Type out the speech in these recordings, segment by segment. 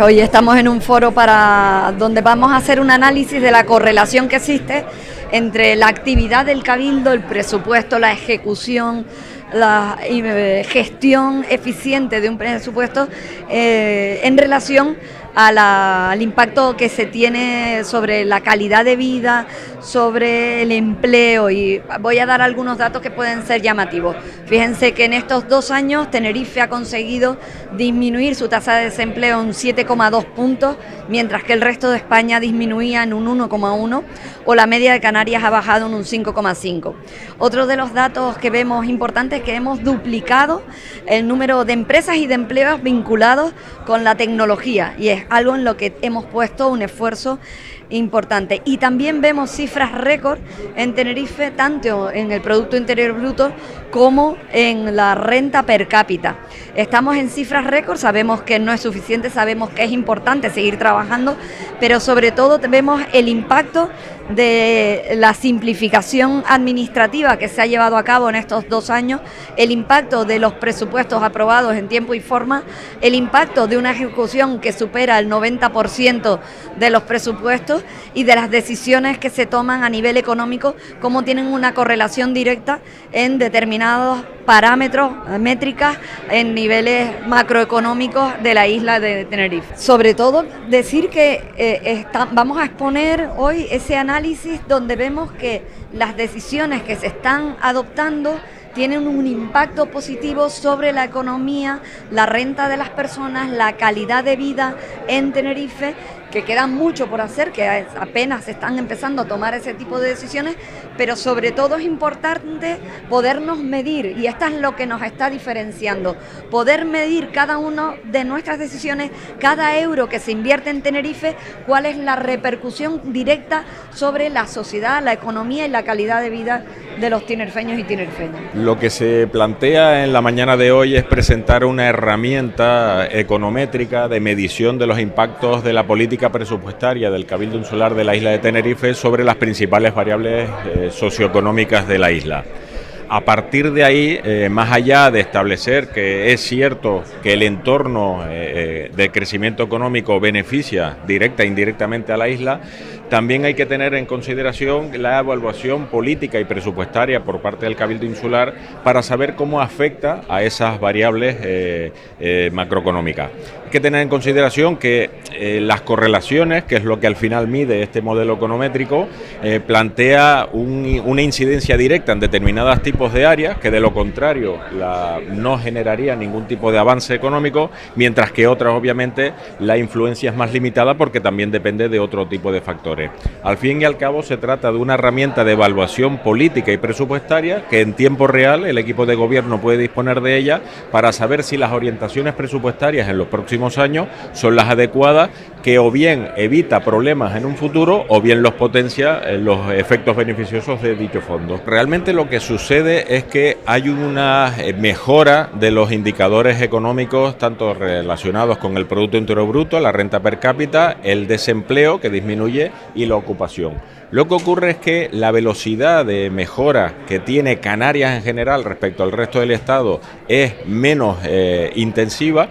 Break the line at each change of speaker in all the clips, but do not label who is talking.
Hoy estamos en un foro donde vamos a hacer un análisis de la correlación que existe entre la actividad del Cabildo, el presupuesto, la ejecución, la gestión eficiente de un presupuesto en relación al impacto que se tiene sobre la calidad de vida, sobre el empleo, y voy a dar algunos datos que pueden ser llamativos. Fíjense que en estos 2 años Tenerife ha conseguido disminuir su tasa de desempleo en 7,2 puntos, mientras que el resto de España disminuía en un 1,1, o la media de Canarias ha bajado en un 5,5. Otro de los datos que vemos importantes es que hemos duplicado el número de empresas y de empleos vinculados con la tecnología, y es algo en lo que hemos puesto un esfuerzo importante. Y también vemos cifras récord en Tenerife, tanto en el Producto Interior Bruto como en la renta per cápita. Estamos en cifras récord, sabemos que no es suficiente, sabemos que es importante seguir trabajando, pero sobre todo vemos el impacto de la simplificación administrativa que se ha llevado a cabo en estos 2 años, el impacto de los presupuestos aprobados en tiempo y forma, el impacto de una ejecución que supera el 90% de los presupuestos y de las decisiones que se toman a nivel económico, cómo tienen una correlación directa en determinados parámetros, métricas, en niveles macroeconómicos de la isla de Tenerife. Sobre todo decir que vamos a exponer hoy ese análisis donde vemos que las decisiones que se están adoptando tienen un impacto positivo sobre la economía, la renta de las personas, la calidad de vida en Tenerife, que queda mucho por hacer, que apenas se están empezando a tomar ese tipo de decisiones, pero sobre todo es importante podernos medir, y esto es lo que nos está diferenciando, poder medir cada uno de nuestras decisiones, cada euro que se invierte en Tenerife, cuál es la repercusión directa sobre la sociedad, la economía y la calidad de vida de los tinerfeños y tinerfeñas.
Lo que se plantea en la mañana de hoy es presentar una herramienta econométrica de medición de los impactos de la política presupuestaria del Cabildo Insular de la isla de Tenerife sobre las principales variables socioeconómicas de la isla. A partir de ahí, más allá de establecer que es cierto que el entorno de crecimiento económico beneficia directa e indirectamente a la isla, también hay que tener en consideración la evaluación política y presupuestaria por parte del Cabildo Insular para saber cómo afecta a esas variables macroeconómicas. Hay que tener en consideración que las correlaciones, que es lo que al final mide este modelo econométrico, plantea una incidencia directa en determinados tipos de áreas que de lo contrario no generaría ningún tipo de avance económico, mientras que otras obviamente la influencia es más limitada porque también depende de otro tipo de factores. Al fin y al cabo se trata de una herramienta de evaluación política y presupuestaria que en tiempo real el equipo de gobierno puede disponer de ella para saber si las orientaciones presupuestarias en los próximos años son las adecuadas, que o bien evita problemas en un futuro o bien los potencia los efectos beneficiosos de dicho fondo. Realmente lo que sucede es que hay una mejora de los indicadores económicos, tanto relacionados con el Producto Interior Bruto, la renta per cápita, el desempleo que disminuye y la ocupación. Lo que ocurre es que la velocidad de mejora que tiene Canarias en general respecto al resto del Estado es menos intensiva,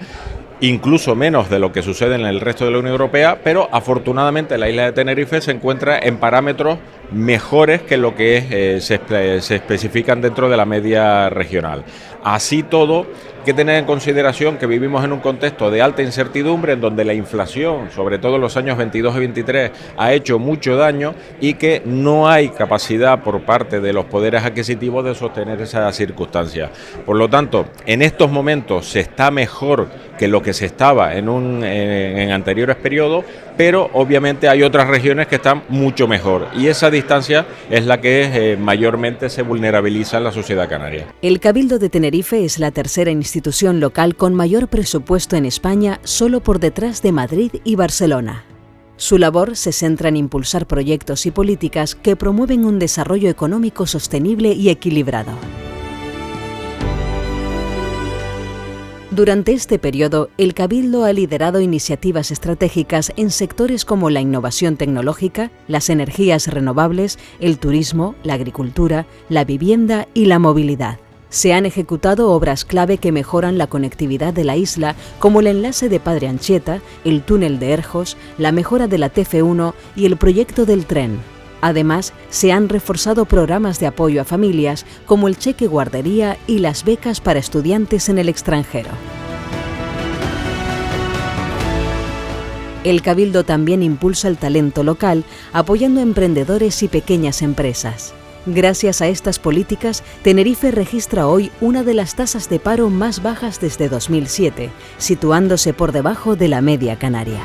incluso menos de lo que sucede en el resto de la Unión Europea, pero afortunadamente la isla de Tenerife se encuentra en parámetros mejores que lo que se especifican dentro de la media regional. Así todo, hay que tener en consideración que vivimos en un contexto de alta incertidumbre en donde la inflación, sobre todo en los años 22 y 23, ha hecho mucho daño y que no hay capacidad por parte de los poderes adquisitivos de sostener esas circunstancias. Por lo tanto, en estos momentos se está mejor que lo que se estaba en anteriores periodos, pero obviamente hay otras regiones que están mucho mejor y esa distancia es la que mayormente se vulnerabiliza en la sociedad canaria.
El Cabildo de Tenerife es la tercera institución local con mayor presupuesto en España, solo por detrás de Madrid y Barcelona. Su labor se centra en impulsar proyectos y políticas que promueven un desarrollo económico sostenible y equilibrado. Durante este periodo, el Cabildo ha liderado iniciativas estratégicas en sectores como la innovación tecnológica, las energías renovables, el turismo, la agricultura, la vivienda y la movilidad. Se han ejecutado obras clave que mejoran la conectividad de la isla, como el enlace de Padre Anchieta, el túnel de Erjos, la mejora de la TF1 y el proyecto del tren. Además, se han reforzado programas de apoyo a familias, como el cheque guardería y las becas para estudiantes en el extranjero. El Cabildo también impulsa el talento local, apoyando a emprendedores y pequeñas empresas. Gracias a estas políticas, Tenerife registra hoy una de las tasas de paro más bajas desde 2007, situándose por debajo de la media canaria.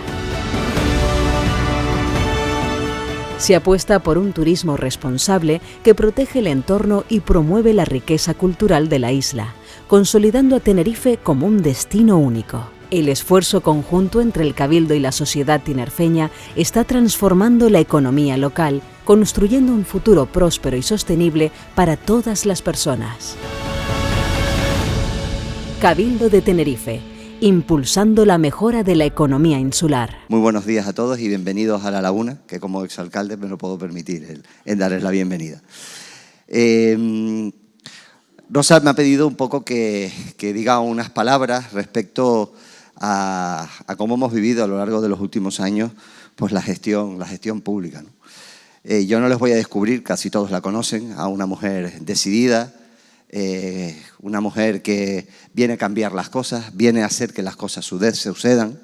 Se apuesta por un turismo responsable que protege el entorno y promueve la riqueza cultural de la isla, consolidando a Tenerife como un destino único. El esfuerzo conjunto entre el Cabildo y la sociedad tinerfeña está transformando la economía local, construyendo un futuro próspero y sostenible para todas las personas. Cabildo de Tenerife, impulsando la mejora de la economía insular.
Muy buenos días a todos y bienvenidos a La Laguna, que como exalcalde me lo puedo permitir en darles la bienvenida. Rosa me ha pedido un poco que diga unas palabras respecto a cómo hemos vivido a lo largo de los últimos años pues la gestión pública, ¿no? Yo no les voy a descubrir, casi todos la conocen, a una mujer decidida, una mujer que viene a cambiar las cosas, viene a hacer que las cosas sucedan,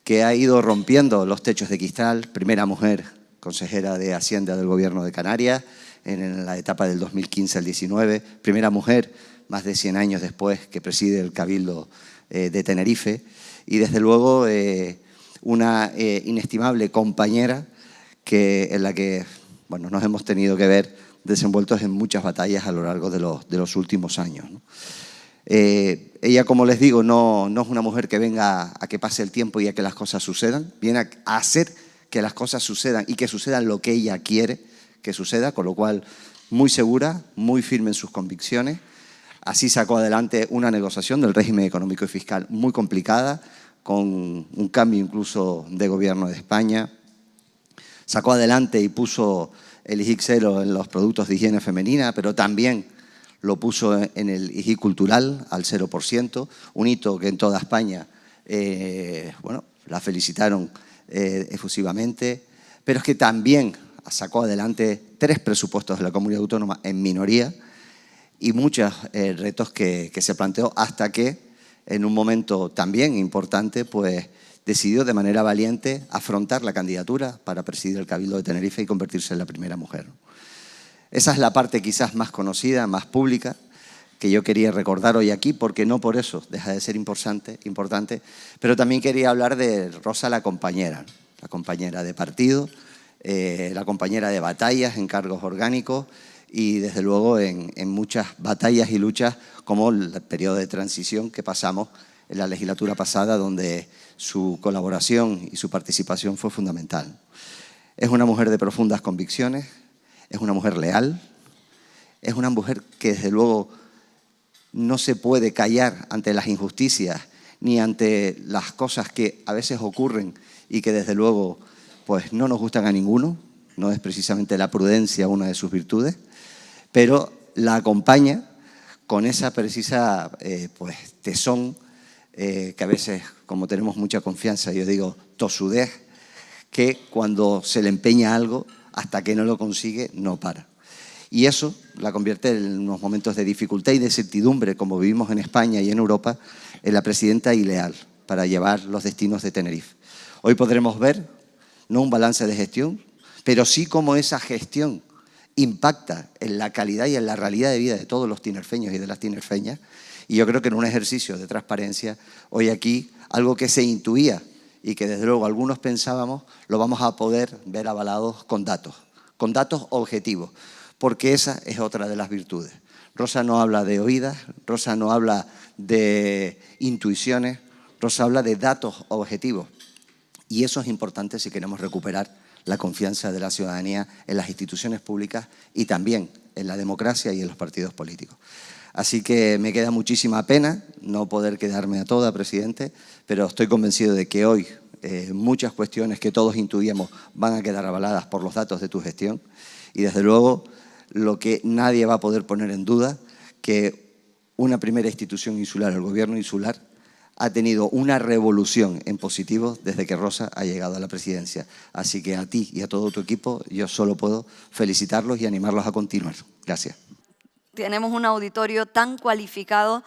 que ha ido rompiendo los techos de cristal, primera mujer consejera de Hacienda del Gobierno de Canarias en la etapa del 2015 al 19, primera mujer más de 100 años después que preside el Cabildo de Tenerife y desde luego una inestimable compañera en la que bueno, nos hemos tenido que ver desenvueltos en muchas batallas a lo largo de los últimos años, ¿no? Ella, como les digo, no es una mujer que venga a que pase el tiempo y a que las cosas sucedan, viene a hacer que las cosas sucedan y que sucedan lo que ella quiere que suceda, con lo cual muy segura, muy firme en sus convicciones. Así sacó adelante una negociación del régimen económico y fiscal muy complicada, con un cambio incluso de gobierno de España. Sacó adelante y puso el IGIC 0 en los productos de higiene femenina, pero también lo puso en el IGIC cultural al 0%, un hito que en toda España bueno, la felicitaron efusivamente, pero es que también sacó adelante 3 presupuestos de la comunidad autónoma en minoría y muchos retos que se planteó hasta que en un momento también importante pues decidió de manera valiente afrontar la candidatura para presidir el Cabildo de Tenerife y convertirse en la primera mujer. Esa es la parte quizás más conocida, más pública, que yo quería recordar hoy aquí, porque no por eso deja de ser importante, pero también quería hablar de Rosa, la compañera de partido, la compañera de batallas en cargos orgánicos y desde luego en muchas batallas y luchas como el periodo de transición que pasamos en la legislatura pasada, donde su colaboración y su participación fue fundamental. Es una mujer de profundas convicciones, es una mujer leal, es una mujer que desde luego no se puede callar ante las injusticias ni ante las cosas que a veces ocurren y que desde luego pues, no nos gustan a ninguno, no es precisamente la prudencia una de sus virtudes, pero la acompaña con esa precisa pues, tesón que a veces, como tenemos mucha confianza, yo digo tosudez, que cuando se le empeña algo, hasta que no lo consigue, no para. Y eso la convierte en unos momentos de dificultad y de incertidumbre, como vivimos en España y en Europa, en la presidenta ideal para llevar los destinos de Tenerife. Hoy podremos ver, no un balance de gestión, pero sí cómo esa gestión impacta en la calidad y en la realidad de vida de todos los tinerfeños y de las tinerfeñas. Y yo creo que en un ejercicio de transparencia, hoy aquí, algo que se intuía y que desde luego algunos pensábamos, lo vamos a poder ver avalados con datos objetivos, porque esa es otra de las virtudes. Rosa no habla de oídas, Rosa no habla de intuiciones, Rosa habla de datos objetivos. Y eso es importante si queremos recuperar la confianza de la ciudadanía en las instituciones públicas y también en la democracia y en los partidos políticos. Así que me queda muchísima pena no poder quedarme a toda, presidente, pero estoy convencido de que hoy muchas cuestiones que todos intuíamos van a quedar avaladas por los datos de tu gestión y desde luego lo que nadie va a poder poner en duda, que una primera institución insular, el gobierno insular, ha tenido una revolución en positivo desde que Rosa ha llegado a la presidencia. Así que a ti y a todo tu equipo yo solo puedo felicitarlos y animarlos a continuar. Gracias.
Tenemos un auditorio tan cualificado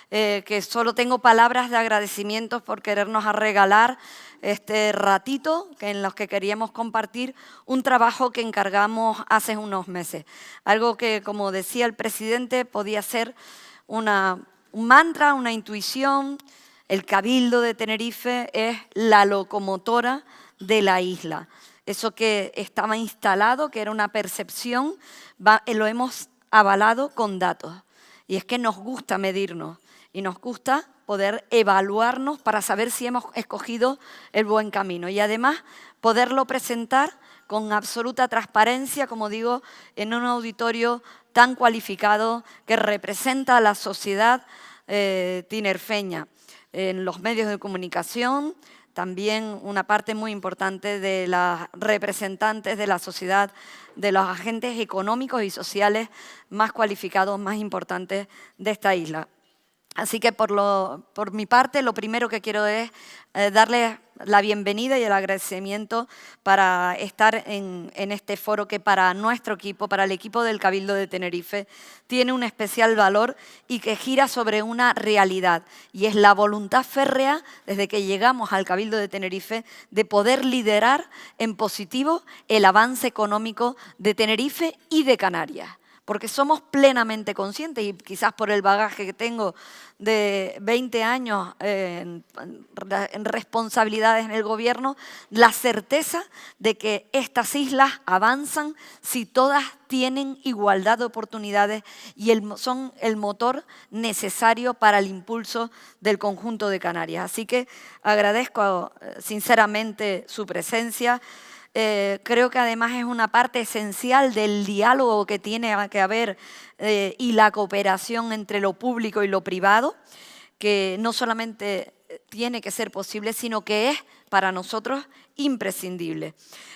que solo tengo palabras de agradecimiento por querernos regalar este ratito en los que queríamos compartir un trabajo que encargamos hace unos meses. Algo que, como decía el presidente, podía ser un mantra, una intuición. El Cabildo de Tenerife es la locomotora de la isla. Eso que estaba instalado, que era una percepción, lo hemos avalado con datos. Y es que nos gusta medirnos y nos gusta poder evaluarnos para saber si hemos escogido el buen camino. Y además poderlo presentar con absoluta transparencia, como digo, en un auditorio tan cualificado que representa a la sociedad tinerfeña. En los medios de comunicación, también una parte muy importante de las representantes de la sociedad, de los agentes económicos y sociales más cualificados, más importantes de esta isla. Así que por mi parte, lo primero que quiero es darles la bienvenida y el agradecimiento para estar en este foro que para nuestro equipo, para el equipo del Cabildo de Tenerife, tiene un especial valor y que gira sobre una realidad. Y es la voluntad férrea, desde que llegamos al Cabildo de Tenerife, de poder liderar en positivo el avance económico de Tenerife y de Canarias. Porque somos plenamente conscientes, y quizás por el bagaje que tengo de 20 años en responsabilidades en el gobierno, la certeza de que estas islas avanzan si todas tienen igualdad de oportunidades y son el motor necesario para el impulso del conjunto de Canarias. Así que agradezco sinceramente su presencia. Creo que además es una parte esencial del diálogo que tiene que haber y la cooperación entre lo público y lo privado, que no solamente tiene que ser posible, sino que es para nosotros imprescindible.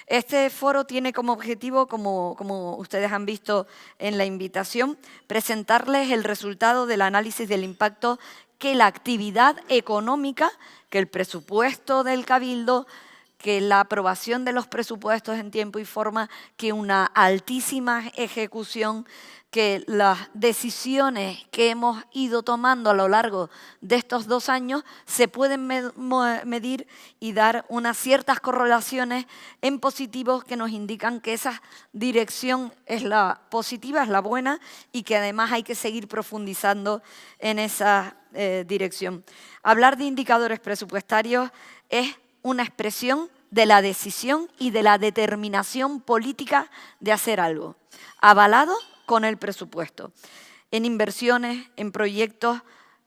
Este foro tiene como objetivo, como ustedes han visto en la invitación, presentarles el resultado del análisis del impacto que la actividad económica, que el presupuesto del Cabildo, que la aprobación de los presupuestos en tiempo y forma, que una altísima ejecución, que las decisiones que hemos ido tomando a lo largo de estos 2 años se pueden medir y dar unas ciertas correlaciones en positivos que nos indican que esa dirección es la positiva, es la buena, y que además hay que seguir profundizando en esa dirección. Hablar de indicadores presupuestarios es una expresión de la decisión y de la determinación política de hacer algo, avalado con el presupuesto. En inversiones, en proyectos,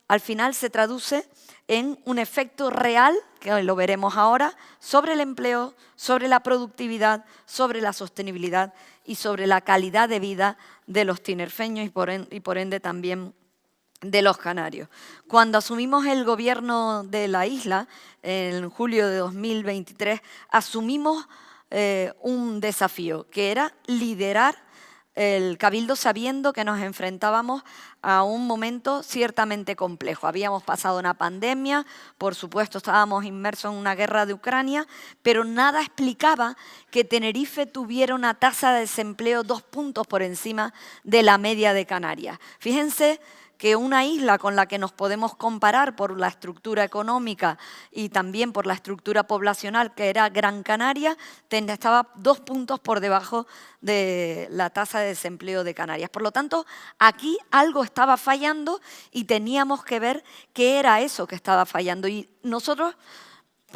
al final se traduce en un efecto real, que lo veremos ahora, sobre el empleo, sobre la productividad, sobre la sostenibilidad y sobre la calidad de vida de los tinerfeños y por ende también de los canarios. Cuando asumimos el gobierno de la isla, en julio de 2023, asumimos un desafío, que era liderar el Cabildo sabiendo que nos enfrentábamos a un momento ciertamente complejo. Habíamos pasado una pandemia, por supuesto estábamos inmersos en una guerra de Ucrania, pero nada explicaba que Tenerife tuviera una tasa de desempleo 2 puntos por encima de la media de Canarias. Fíjense que una isla con la que nos podemos comparar por la estructura económica y también por la estructura poblacional, que era Gran Canaria, estaba 2 puntos por debajo de la tasa de desempleo de Canarias. Por lo tanto, aquí algo estaba fallando y teníamos que ver qué era eso que estaba fallando. Y nosotros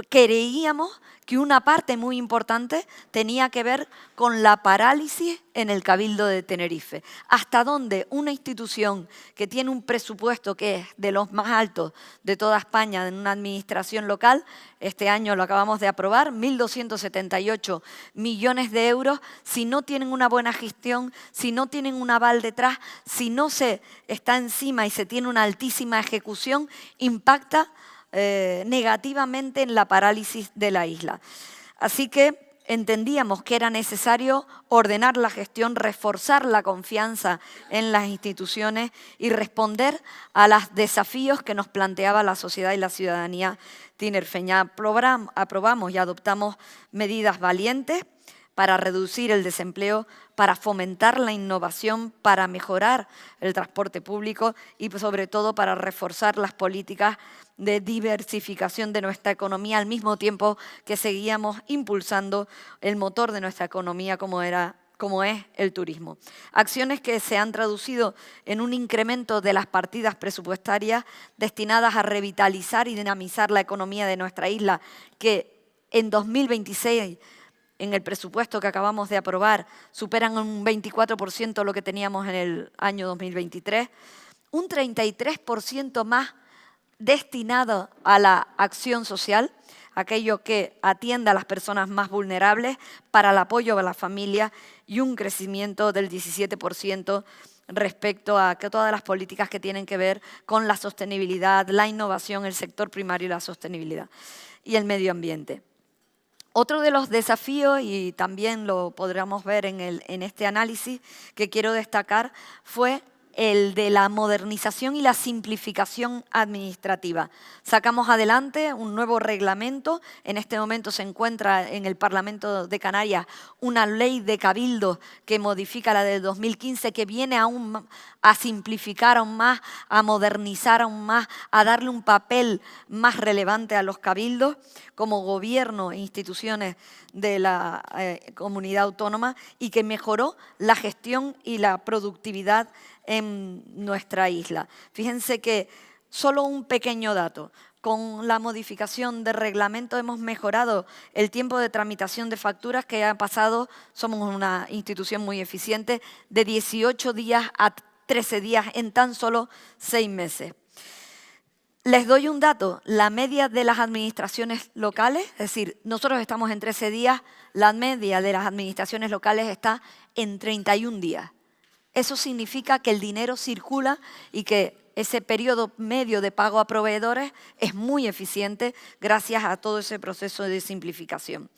creíamos que una parte muy importante tenía que ver con la parálisis en el Cabildo de Tenerife. Hasta dónde una institución que tiene un presupuesto que es de los más altos de toda España en una administración local, este año lo acabamos de aprobar, 1.278 millones de euros, si no tienen una buena gestión, si no tienen un aval detrás, si no se está encima y se tiene una altísima ejecución, impacta negativamente en la parálisis de la isla. Así que entendíamos que era necesario ordenar la gestión, reforzar la confianza en las instituciones y responder a los desafíos que nos planteaba la sociedad y la ciudadanía tinerfeña. Aprobamos y adoptamos medidas valientes para reducir el desempleo, para fomentar la innovación, para mejorar el transporte público y sobre todo para reforzar las políticas de diversificación de nuestra economía al mismo tiempo que seguíamos impulsando el motor de nuestra economía como es el turismo. Acciones que se han traducido en un incremento de las partidas presupuestarias destinadas a revitalizar y dinamizar la economía de nuestra isla, que en 2026, en el presupuesto que acabamos de aprobar, superan un 24% lo que teníamos en el año 2023, un 33% más destinado a la acción social, aquello que atienda a las personas más vulnerables, para el apoyo a la familia y un crecimiento del 17% respecto a todas las políticas que tienen que ver con la sostenibilidad, la innovación, el sector primario y la sostenibilidad y el medio ambiente. Otro de los desafíos, y también lo podremos ver en este análisis que quiero destacar, fue el de la modernización y la simplificación administrativa. Sacamos adelante un nuevo reglamento. En este momento se encuentra en el Parlamento de Canarias una ley de cabildo que modifica la del 2015, que viene aún a simplificar aún más, a modernizar aún más, a darle un papel más relevante a los cabildos como gobierno e instituciones de la comunidad autónoma, y que mejoró la gestión y la productividad en nuestra isla. Fíjense que solo un pequeño dato. Con la modificación del reglamento hemos mejorado el tiempo de tramitación de facturas, que ha pasado, somos una institución muy eficiente, de 18 días a 13 días en tan solo 6 meses. Les doy un dato, la media de las administraciones locales, es decir, nosotros estamos en 13 días, la media de las administraciones locales está en 31 días. Eso significa que el dinero circula y que ese periodo medio de pago a proveedores es muy eficiente gracias a todo ese proceso de simplificación.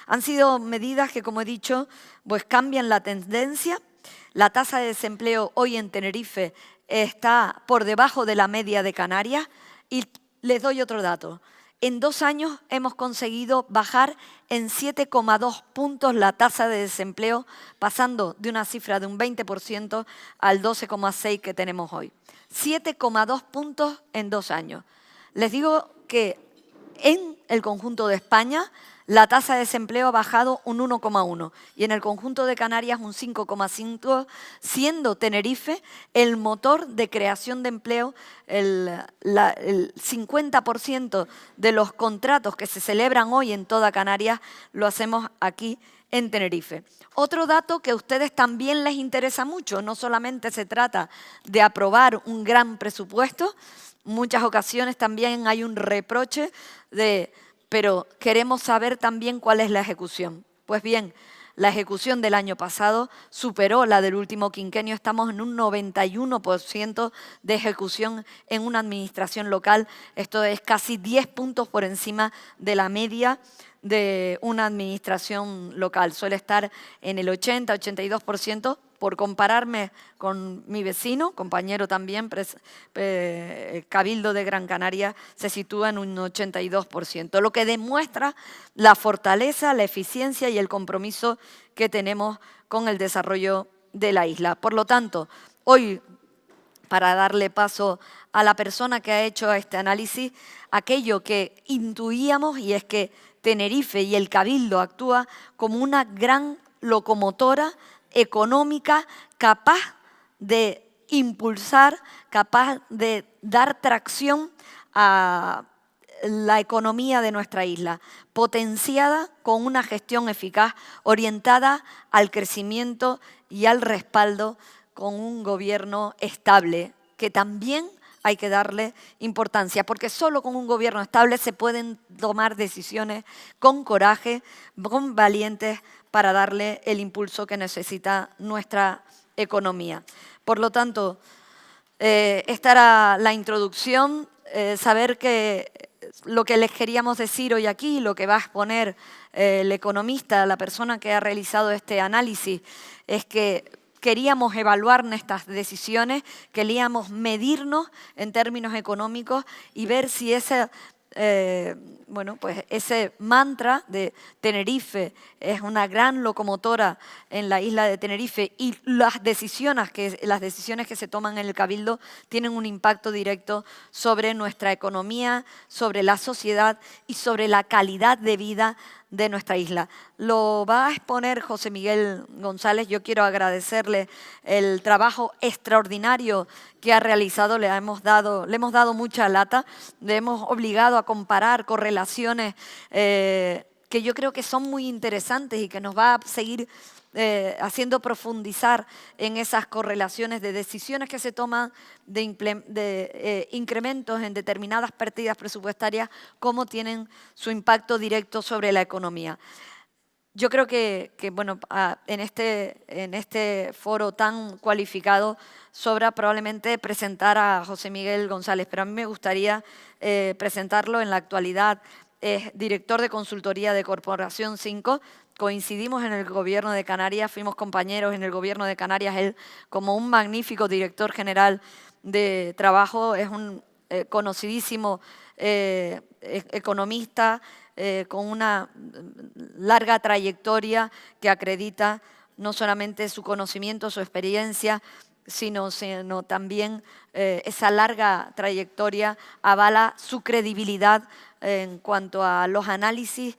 Han sido medidas que, como he dicho, pues cambian la tendencia. La tasa de desempleo hoy en Tenerife está por debajo de la media de Canarias. Y les doy otro dato. En 2 años hemos conseguido bajar en 7,2 puntos la tasa de desempleo, pasando de una cifra de un 20% al 12,6% que tenemos hoy. 7,2 puntos en 2 años. Les digo que en el conjunto de España la tasa de desempleo ha bajado un 1,1 y en el conjunto de Canarias un 5,5, siendo Tenerife el motor de creación de empleo. El 50% de los contratos que se celebran hoy en toda Canarias lo hacemos aquí en Tenerife. Otro dato que a ustedes también les interesa mucho, no solamente se trata de aprobar un gran presupuesto, en muchas ocasiones también hay un reproche pero queremos saber también cuál es la ejecución. Pues bien, la ejecución del año pasado superó la del último quinquenio. Estamos en un 91% de ejecución en una administración local. Esto es casi 10 puntos por encima de la media de una administración local. Suele estar en el 80-82%. Por compararme con mi vecino, compañero también, Cabildo de Gran Canaria, se sitúa en un 82%, lo que demuestra la fortaleza, la eficiencia y el compromiso que tenemos con el desarrollo de la isla. Por lo tanto, hoy, para darle paso a la persona que ha hecho este análisis, aquello que intuíamos, y es que Tenerife y el Cabildo actúa como una gran locomotora económica capaz de impulsar, capaz de dar tracción a la economía de nuestra isla, potenciada con una gestión eficaz, orientada al crecimiento y al respaldo, con un gobierno estable, que también hay que darle importancia, porque solo con un gobierno estable se pueden tomar decisiones con coraje, con valientes, para darle el impulso que necesita nuestra economía. Por lo tanto, esta era la introducción, saber que lo que les queríamos decir hoy aquí, lo que va a exponer el economista, la persona que ha realizado este análisis, es que queríamos evaluar nuestras decisiones, queríamos medirnos en términos económicos y ver si ese mantra de Tenerife es una gran locomotora en la isla de Tenerife y las decisiones que se toman en el Cabildo tienen un impacto directo sobre nuestra economía, sobre la sociedad y sobre la calidad de vida de nuestra isla. Lo va a exponer José Miguel González. Yo quiero agradecerle el trabajo extraordinario que ha realizado. Le hemos dado mucha lata, le hemos obligado a comparar correlaciones que yo creo que son muy interesantes y que nos va a seguir haciendo profundizar en esas correlaciones de decisiones que se toman de incrementos en determinadas partidas presupuestarias, cómo tienen su impacto directo sobre la economía. Yo creo que en este foro tan cualificado sobra probablemente presentar a José Miguel González, pero a mí me gustaría presentarlo. En la actualidad es director de consultoría de Corporación 5, coincidimos en el gobierno de Canarias, fuimos compañeros en el gobierno de Canarias, él como un magnífico director general de trabajo, es un conocidísimo economista con una larga trayectoria que acredita no solamente su conocimiento, su experiencia, sino también esa larga trayectoria avala su credibilidad en cuanto a los análisis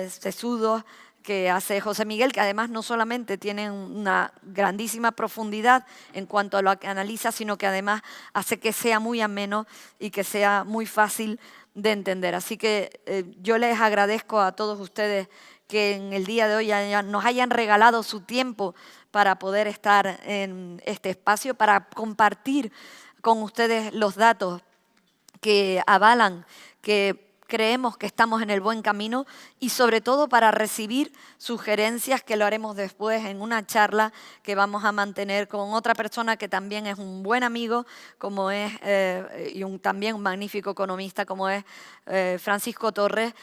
sesudos que hace José Miguel, que además no solamente tiene una grandísima profundidad en cuanto a lo que analiza, sino que además hace que sea muy ameno y que sea muy fácil de entender. Así que yo les agradezco a todos ustedes que en el día de hoy nos hayan regalado su tiempo para poder estar en este espacio, para compartir con ustedes los datos que avalan que creemos que estamos en el buen camino y sobre todo para recibir sugerencias, que lo haremos después en una charla que vamos a mantener con otra persona que también es un buen amigo, como es también un magnífico economista, como es Francisco Torres.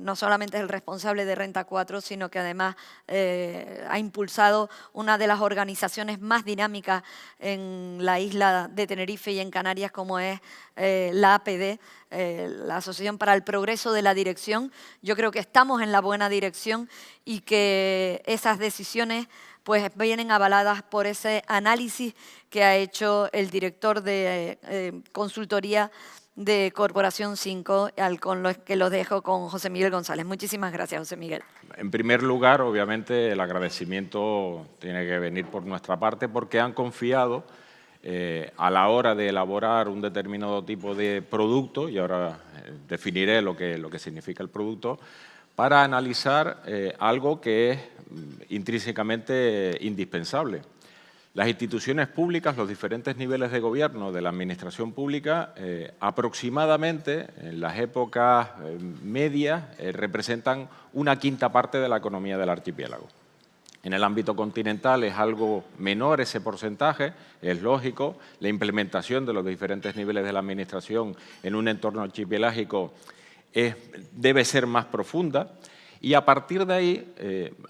No solamente es el responsable de Renta 4, sino que además ha impulsado una de las organizaciones más dinámicas en la isla de Tenerife y en Canarias, como es la APD, la Asociación para el Progreso de la Dirección. Yo creo que estamos en la buena dirección y que esas decisiones pues vienen avaladas por ese análisis que ha hecho el director de consultoría de Corporación 5, con lo que lo dejo con José Miguel González. Muchísimas gracias, José Miguel.
En primer lugar, obviamente, el agradecimiento tiene que venir por nuestra parte porque han confiado a la hora de elaborar un determinado tipo de producto, y ahora definiré lo que significa el producto, para analizar algo que es intrínsecamente indispensable. Las instituciones públicas, los diferentes niveles de gobierno de la administración pública, aproximadamente en las épocas medias representan una quinta parte de la economía del archipiélago. En el ámbito continental es algo menor ese porcentaje, es lógico. La implementación de los diferentes niveles de la administración en un entorno archipelágico debe ser más profunda. Y a partir de ahí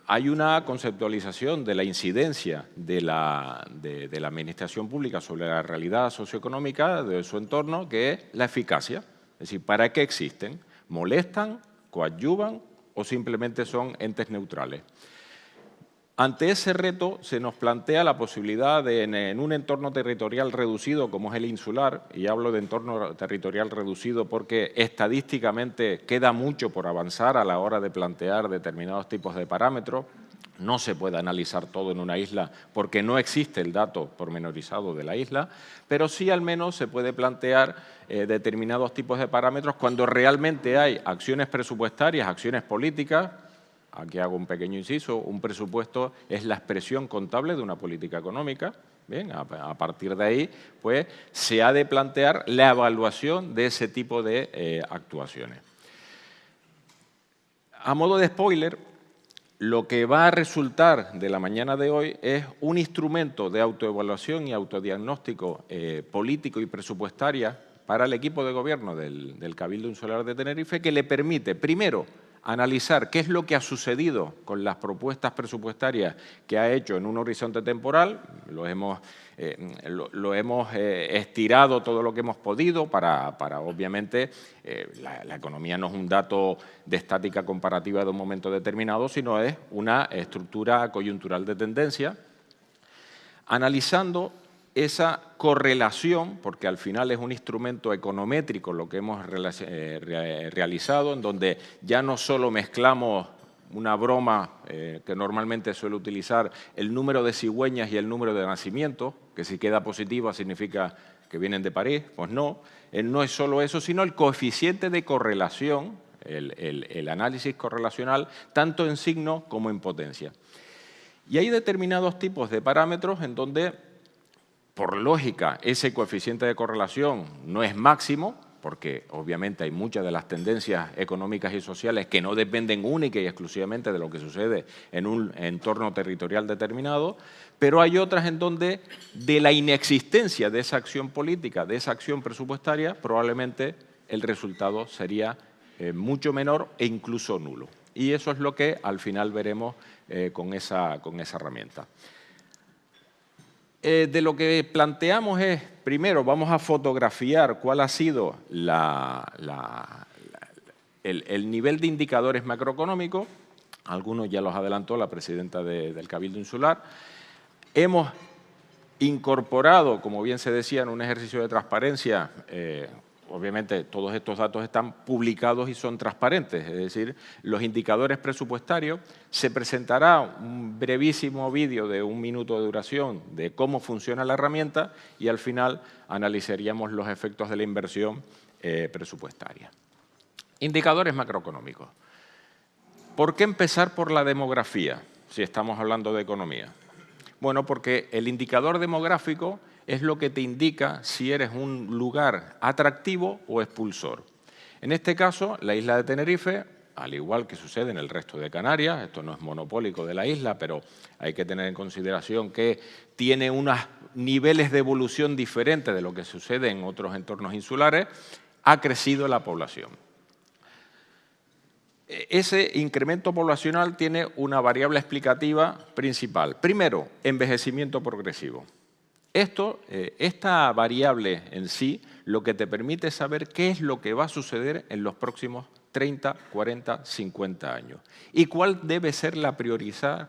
hay una conceptualización de la incidencia de la administración pública sobre la realidad socioeconómica de su entorno, que es la eficacia. Es decir, ¿para qué existen? ¿Molestan, coadyuvan o simplemente son entes neutrales? Ante ese reto se nos plantea la posibilidad de, en un entorno territorial reducido como es el insular, y hablo de entorno territorial reducido porque estadísticamente queda mucho por avanzar a la hora de plantear determinados tipos de parámetros. No se puede analizar todo en una isla porque no existe el dato pormenorizado de la isla, pero sí al menos se puede plantear determinados tipos de parámetros cuando realmente hay acciones presupuestarias, acciones políticas. Aquí hago un pequeño inciso, un presupuesto es la expresión contable de una política económica. Bien, a partir de ahí, pues, se ha de plantear la evaluación de ese tipo de actuaciones. A modo de spoiler, lo que va a resultar de la mañana de hoy es un instrumento de autoevaluación y autodiagnóstico político y presupuestaria para el equipo de gobierno del Cabildo Insular de Tenerife, que le permite, primero, analizar qué es lo que ha sucedido con las propuestas presupuestarias que ha hecho en un horizonte temporal. Lo hemos estirado todo lo que hemos podido para obviamente, la economía no es un dato de estática comparativa de un momento determinado, sino es una estructura coyuntural de tendencia, analizando esa correlación, porque al final es un instrumento econométrico lo que hemos realizado, en donde ya no solo mezclamos una broma que normalmente suele utilizar, el número de cigüeñas y el número de nacimientos, que si queda positiva significa que vienen de París, pues no. No es solo eso, sino el coeficiente de correlación, el análisis correlacional, tanto en signo como en potencia. Y hay determinados tipos de parámetros en donde, por lógica, ese coeficiente de correlación no es máximo, porque obviamente hay muchas de las tendencias económicas y sociales que no dependen única y exclusivamente de lo que sucede en un entorno territorial determinado, pero hay otras en donde de la inexistencia de esa acción política, de esa acción presupuestaria, probablemente el resultado sería mucho menor e incluso nulo. Y eso es lo que al final veremos con esa herramienta. De lo que planteamos es, primero, vamos a fotografiar cuál ha sido el nivel de indicadores macroeconómicos. Algunos ya los adelantó la presidenta del Cabildo Insular. Hemos incorporado, como bien se decía, en un ejercicio de transparencia, obviamente todos estos datos están publicados y son transparentes, es decir, los indicadores presupuestarios. Se presentará un brevísimo vídeo de 1 minuto de duración de cómo funciona la herramienta y al final analizaríamos los efectos de la inversión presupuestaria. Indicadores macroeconómicos. ¿Por qué empezar por la demografía si estamos hablando de economía? Bueno, porque el indicador demográfico es lo que te indica si eres un lugar atractivo o expulsor. En este caso, la isla de Tenerife, al igual que sucede en el resto de Canarias, esto no es monopólico de la isla, pero hay que tener en consideración que tiene unos niveles de evolución diferentes de lo que sucede en otros entornos insulares, ha crecido la población. Ese incremento poblacional tiene una variable explicativa principal. Primero, envejecimiento progresivo. Esta variable en sí lo que te permite saber qué es lo que va a suceder en los próximos 30, 40, 50 años y cuál debe ser la prioridad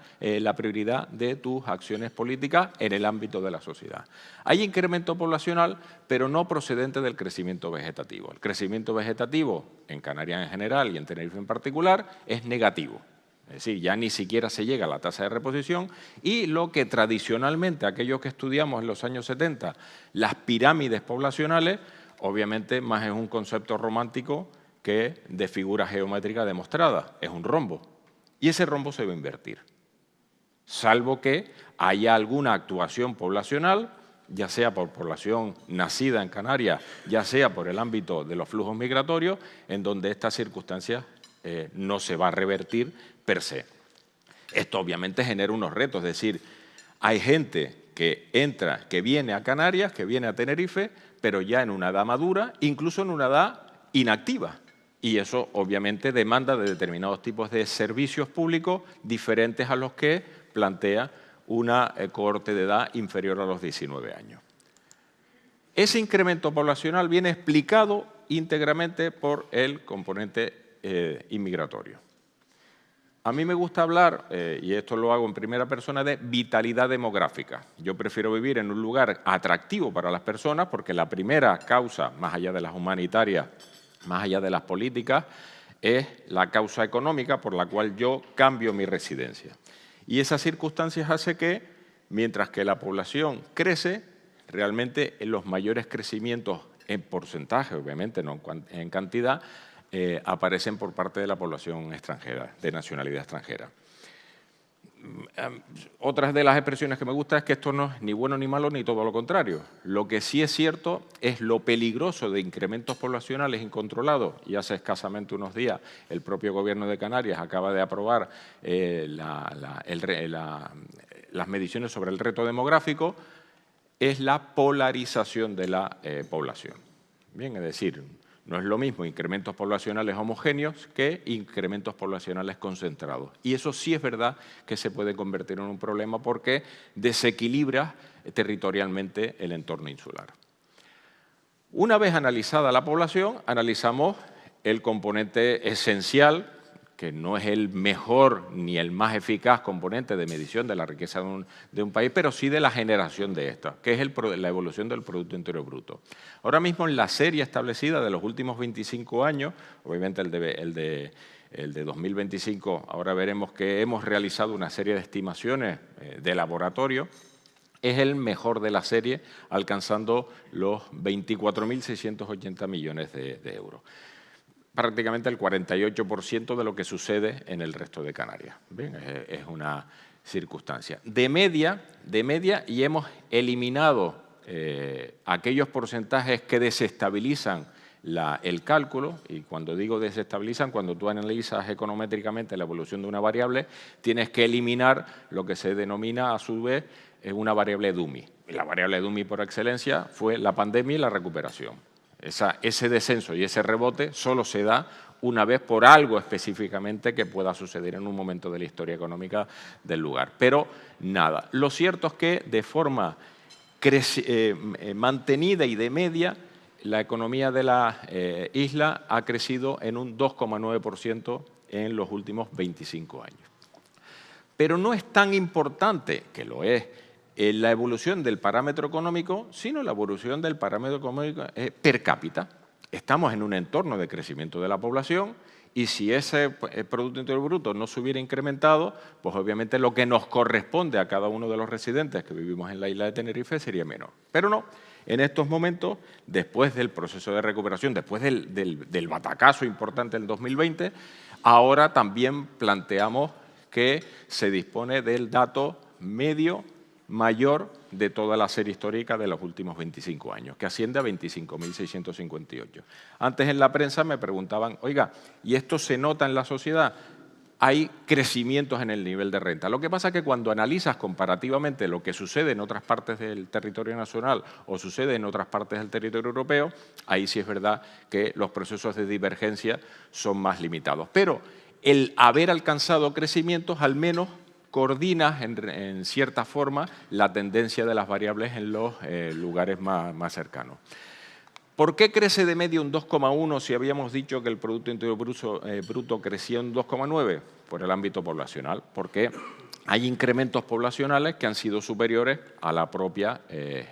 de tus acciones políticas en el ámbito de la sociedad. Hay incremento poblacional, pero no procedente del crecimiento vegetativo. El crecimiento vegetativo en Canarias en general y en Tenerife en particular es negativo. Es decir, ya ni siquiera se llega a la tasa de reposición y lo que tradicionalmente aquellos que estudiamos en los años 70, las pirámides poblacionales, obviamente más es un concepto romántico que de figura geométrica demostrada, es un rombo. Y ese rombo se va a invertir, salvo que haya alguna actuación poblacional, ya sea por población nacida en Canarias, ya sea por el ámbito de los flujos migratorios, en donde estas circunstancias no se va a revertir per se. Esto obviamente genera unos retos, es decir, hay gente que entra, que viene a Canarias, que viene a Tenerife, pero ya en una edad madura, incluso en una edad inactiva. Y eso obviamente demanda de determinados tipos de servicios públicos diferentes a los que plantea una cohorte de edad inferior a los 19 años. Ese incremento poblacional viene explicado íntegramente por el componente inmigratorio. A mí me gusta hablar, y esto lo hago en primera persona, de vitalidad demográfica. Yo prefiero vivir en un lugar atractivo para las personas porque la primera causa, más allá de las humanitarias, más allá de las políticas, es la causa económica por la cual yo cambio mi residencia. Y esas circunstancias hacen que, mientras que la población crece, realmente los mayores crecimientos en porcentaje, obviamente no en cantidad, aparecen por parte de la población extranjera, de nacionalidad extranjera. Otras de las expresiones que me gusta es que esto no es ni bueno ni malo ni todo lo contrario. Lo que sí es cierto es lo peligroso de incrementos poblacionales incontrolados, y hace escasamente unos días el propio Gobierno de Canarias acaba de aprobar las mediciones sobre el reto demográfico, es la polarización de la población. Bien, es decir, no es lo mismo incrementos poblacionales homogéneos que incrementos poblacionales concentrados. Y eso sí es verdad que se puede convertir en un problema porque desequilibra territorialmente el entorno insular. Una vez analizada la población, analizamos el componente esencial, que no es el mejor ni el más eficaz componente de medición de la riqueza de un país, pero sí de la generación de esta, que es la evolución del Producto Interior Bruto. Ahora mismo en la serie establecida de los últimos 25 años, obviamente el de 2025, ahora veremos que hemos realizado una serie de estimaciones de laboratorio, es el mejor de la serie, alcanzando los 24.680 millones de euros. Prácticamente el 48% de lo que sucede en el resto de Canarias. Bien, es una circunstancia. De media, y hemos eliminado aquellos porcentajes que desestabilizan el cálculo, y cuando digo desestabilizan, cuando tú analizas econométricamente la evolución de una variable, tienes que eliminar lo que se denomina a su vez una variable Dummy. Y la variable Dummy por excelencia fue la pandemia y la recuperación. Ese descenso y ese rebote solo se da una vez por algo específicamente que pueda suceder en un momento de la historia económica del lugar. Pero nada, lo cierto es que de forma mantenida y de media, la economía de la isla ha crecido en un 2,9% en los últimos 25 años. Pero no es tan importante, que lo es, la evolución del parámetro económico, sino la evolución del parámetro económico per cápita. Estamos en un entorno de crecimiento de la población y si ese Producto Interior Bruto no se hubiera incrementado, pues obviamente lo que nos corresponde a cada uno de los residentes que vivimos en la isla de Tenerife sería menor. Pero no, en estos momentos, después del proceso de recuperación, después del batacazo importante del 2020, ahora también planteamos que se dispone del dato medio mayor de toda la serie histórica de los últimos 25 años, que asciende a 25.658. Antes en la prensa me preguntaban, oiga, ¿y esto se nota en la sociedad? Hay crecimientos en el nivel de renta. Lo que pasa es que cuando analizas comparativamente lo que sucede en otras partes del territorio nacional o sucede en otras partes del territorio europeo, ahí sí es verdad que los procesos de divergencia son más limitados. Pero el haber alcanzado crecimientos al menos coordina en cierta forma la tendencia de las variables en los lugares más cercanos. ¿Por qué crece de media un 2,1 si habíamos dicho que el Producto Interior Bruto crecía un 2,9? Por el ámbito poblacional, porque hay incrementos poblacionales que han sido superiores a la propia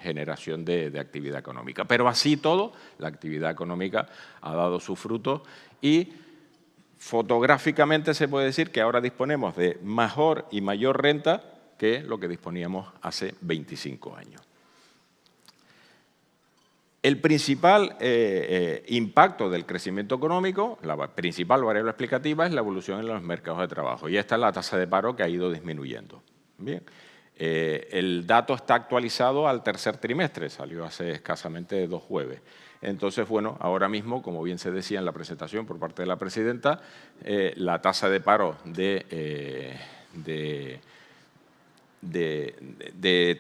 generación de actividad económica. Pero así todo, la actividad económica ha dado sus frutos y fotográficamente se puede decir que ahora disponemos de mejor y mayor renta que lo que disponíamos hace 25 años. El principal impacto del crecimiento económico, la principal variable explicativa es la evolución en los mercados de trabajo y esta es la tasa de paro que ha ido disminuyendo. Bien. El dato está actualizado al tercer trimestre, salió hace escasamente 2 jueves. Entonces, bueno, ahora mismo, como bien se decía en la presentación por parte de la presidenta, la tasa de paro de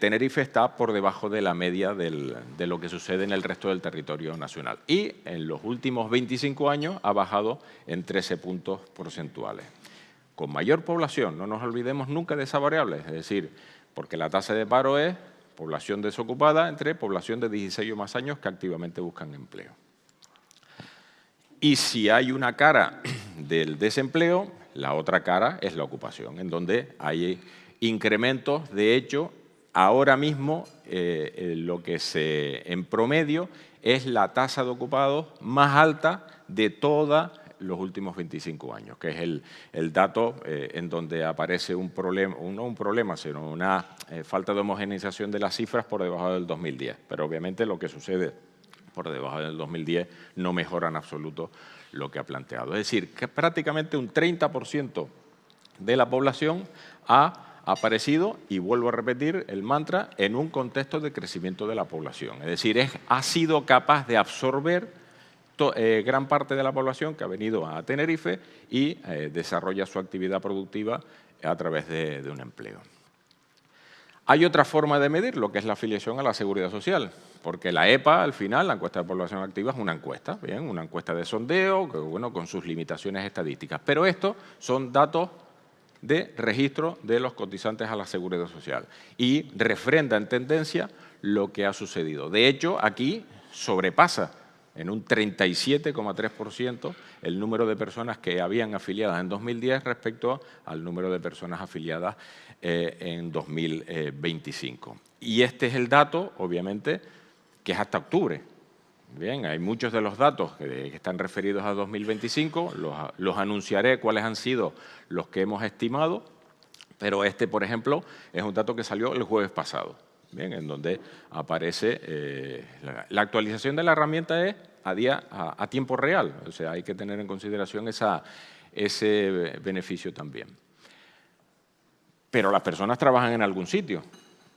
Tenerife está por debajo de la media de lo que sucede en el resto del territorio nacional. Y en los últimos 25 años ha bajado en 13 puntos porcentuales. Con mayor población, no nos olvidemos nunca de esa variable, es decir, porque la tasa de paro es población desocupada entre población de 16 o más años que activamente buscan empleo. Y si hay una cara del desempleo, la otra cara es la ocupación, en donde hay incrementos. De hecho, ahora mismo lo que en promedio es la tasa de ocupados más alta de toda los últimos 25 años, que es el dato en donde aparece un problema, no un problema, sino una falta de homogeneización de las cifras por debajo del 2010. Pero obviamente lo que sucede por debajo del 2010 no mejora en absoluto lo que ha planteado. Es decir, que prácticamente un 30% de la población ha aparecido, y vuelvo a repetir el mantra, en un contexto de crecimiento de la población. Es decir, ha sido capaz de absorber gran parte de la población que ha venido a Tenerife y desarrolla su actividad productiva a través de un empleo. Hay otra forma de medir lo que es la afiliación a la Seguridad Social, porque la EPA, al final, la encuesta de población activa, es una encuesta, ¿bien? Una encuesta de sondeo, que, bueno, con sus limitaciones estadísticas. Pero estos son datos de registro de los cotizantes a la Seguridad Social y refrenda en tendencia lo que ha sucedido. De hecho, aquí sobrepasa en un 37,3% el número de personas que habían afiliadas en 2010 respecto al número de personas afiliadas en 2025. Y este es el dato, obviamente, que es hasta octubre. Bien, hay muchos de los datos que están referidos a 2025, los anunciaré cuáles han sido los que hemos estimado, pero este, por ejemplo, es un dato que salió el jueves pasado. Bien, en donde aparece la actualización de la herramienta es a tiempo real, o sea, hay que tener en consideración ese beneficio también. Pero las personas trabajan en algún sitio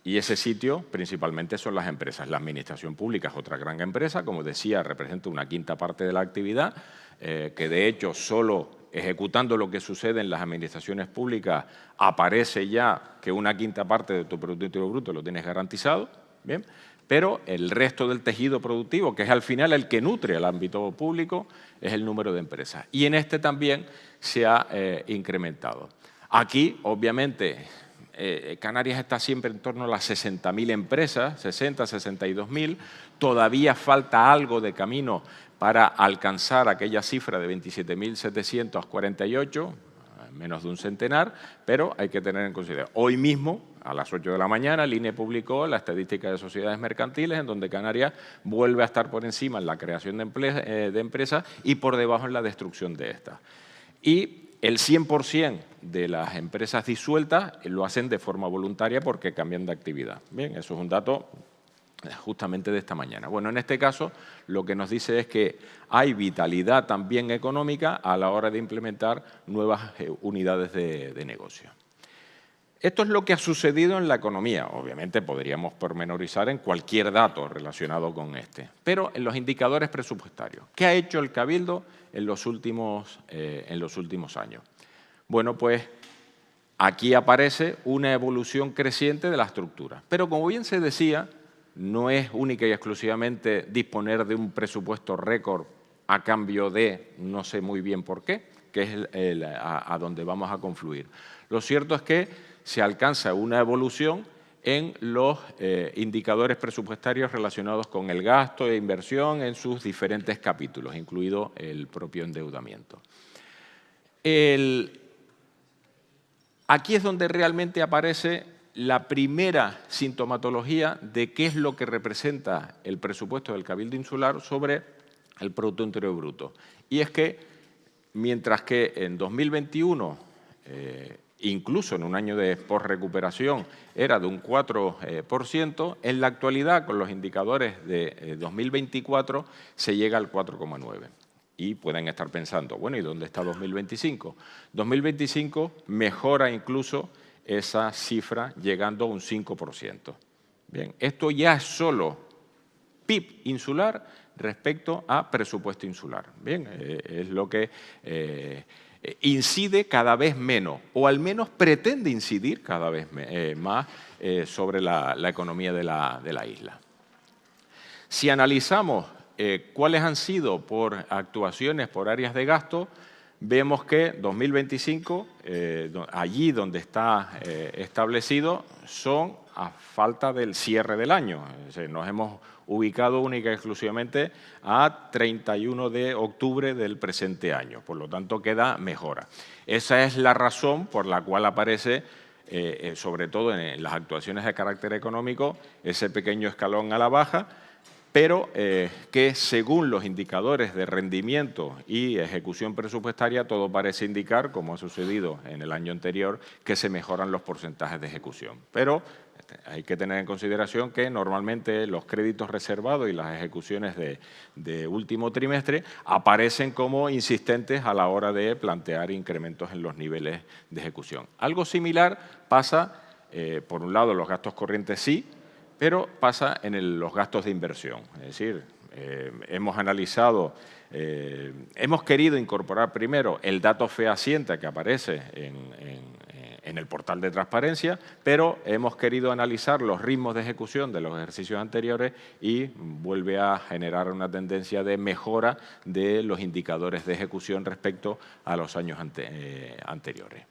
y ese sitio principalmente son las empresas. La administración pública es otra gran empresa, como decía, representa una quinta parte de la actividad, que de hecho solo ejecutando lo que sucede en las administraciones públicas aparece ya que una quinta parte de tu Producto Interior Bruto lo tienes garantizado, ¿bien? Pero el resto del tejido productivo, que es al final el que nutre al ámbito público, es el número de empresas. Y en este también se ha incrementado. Aquí, obviamente, Canarias está siempre en torno a las 60.000 empresas, 60, 62.000. Todavía falta algo de camino para alcanzar aquella cifra de 27.748, menos de un centenar, pero hay que tener en consideración. Hoy mismo, a las 8 de la mañana, el INE publicó la estadística de sociedades mercantiles, en donde Canarias vuelve a estar por encima en la creación de empresas y por debajo en la destrucción de estas. Y el 100% de las empresas disueltas lo hacen de forma voluntaria porque cambian de actividad. Bien, eso es un dato justamente de esta mañana. Bueno, en este caso lo que nos dice es que hay vitalidad también económica a la hora de implementar nuevas unidades de negocio. Esto es lo que ha sucedido en la economía. Obviamente podríamos pormenorizar en cualquier dato relacionado con este, pero en los indicadores presupuestarios. ¿Qué ha hecho el Cabildo en los últimos años? Bueno, pues aquí aparece una evolución creciente de la estructura. Pero como bien se decía, no es única y exclusivamente disponer de un presupuesto récord a cambio de no sé muy bien por qué, que es a donde vamos a confluir. Lo cierto es que se alcanza una evolución en los indicadores presupuestarios relacionados con el gasto e inversión en sus diferentes capítulos, incluido el propio endeudamiento. Aquí es donde realmente aparece la primera sintomatología de qué es lo que representa el presupuesto del Cabildo Insular sobre el Producto Interior Bruto. Y es que, mientras que en 2021, incluso en un año de posrecuperación, era de un 4%, en la actualidad, con los indicadores de 2024, se llega al 4,9%. Y pueden estar pensando, bueno, ¿y dónde está 2025? 2025 mejora incluso esa cifra llegando a un 5%. Bien, esto ya es solo PIB insular respecto a presupuesto insular. Bien, es lo que incide cada vez menos, o al menos pretende incidir cada vez más sobre la economía de la isla. Si analizamos cuáles han sido por actuaciones, por áreas de gasto, vemos que 2025, allí donde está establecido, son a falta del cierre del año. Es decir, nos hemos ubicado única y exclusivamente a 31 de octubre del presente año. Por lo tanto, queda mejora. Esa es la razón por la cual aparece, sobre todo en las actuaciones de carácter económico, ese pequeño escalón a la baja, pero que según los indicadores de rendimiento y ejecución presupuestaria, todo parece indicar, como ha sucedido en el año anterior, que se mejoran los porcentajes de ejecución. Pero hay que tener en consideración que normalmente los créditos reservados y las ejecuciones de último trimestre aparecen como insistentes a la hora de plantear incrementos en los niveles de ejecución. Algo similar pasa, por un lado, los gastos corrientes sí, pero pasa en los gastos de inversión. Es decir, hemos analizado, hemos querido incorporar primero el dato fehaciente que aparece en en el portal de transparencia, pero hemos querido analizar los ritmos de ejecución de los ejercicios anteriores y vuelve a generar una tendencia de mejora de los indicadores de ejecución respecto a los años anteriores.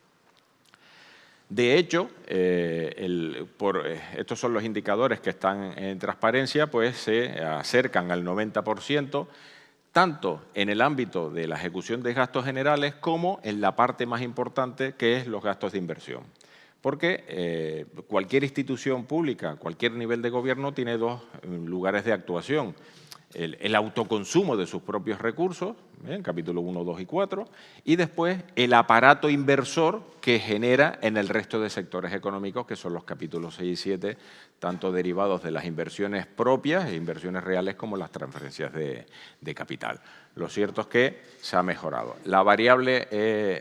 De hecho, estos son los indicadores que están en transparencia, pues se acercan al 90%, tanto en el ámbito de la ejecución de gastos generales como en la parte más importante, que es los gastos de inversión. Porque cualquier institución pública, cualquier nivel de gobierno tiene dos lugares de actuación. El autoconsumo de sus propios recursos, en capítulo 1, 2 y 4, y después el aparato inversor que genera en el resto de sectores económicos, que son los capítulos 6 y 7, tanto derivados de las inversiones propias e inversiones reales como las transferencias de capital. Lo cierto es que se ha mejorado. La variable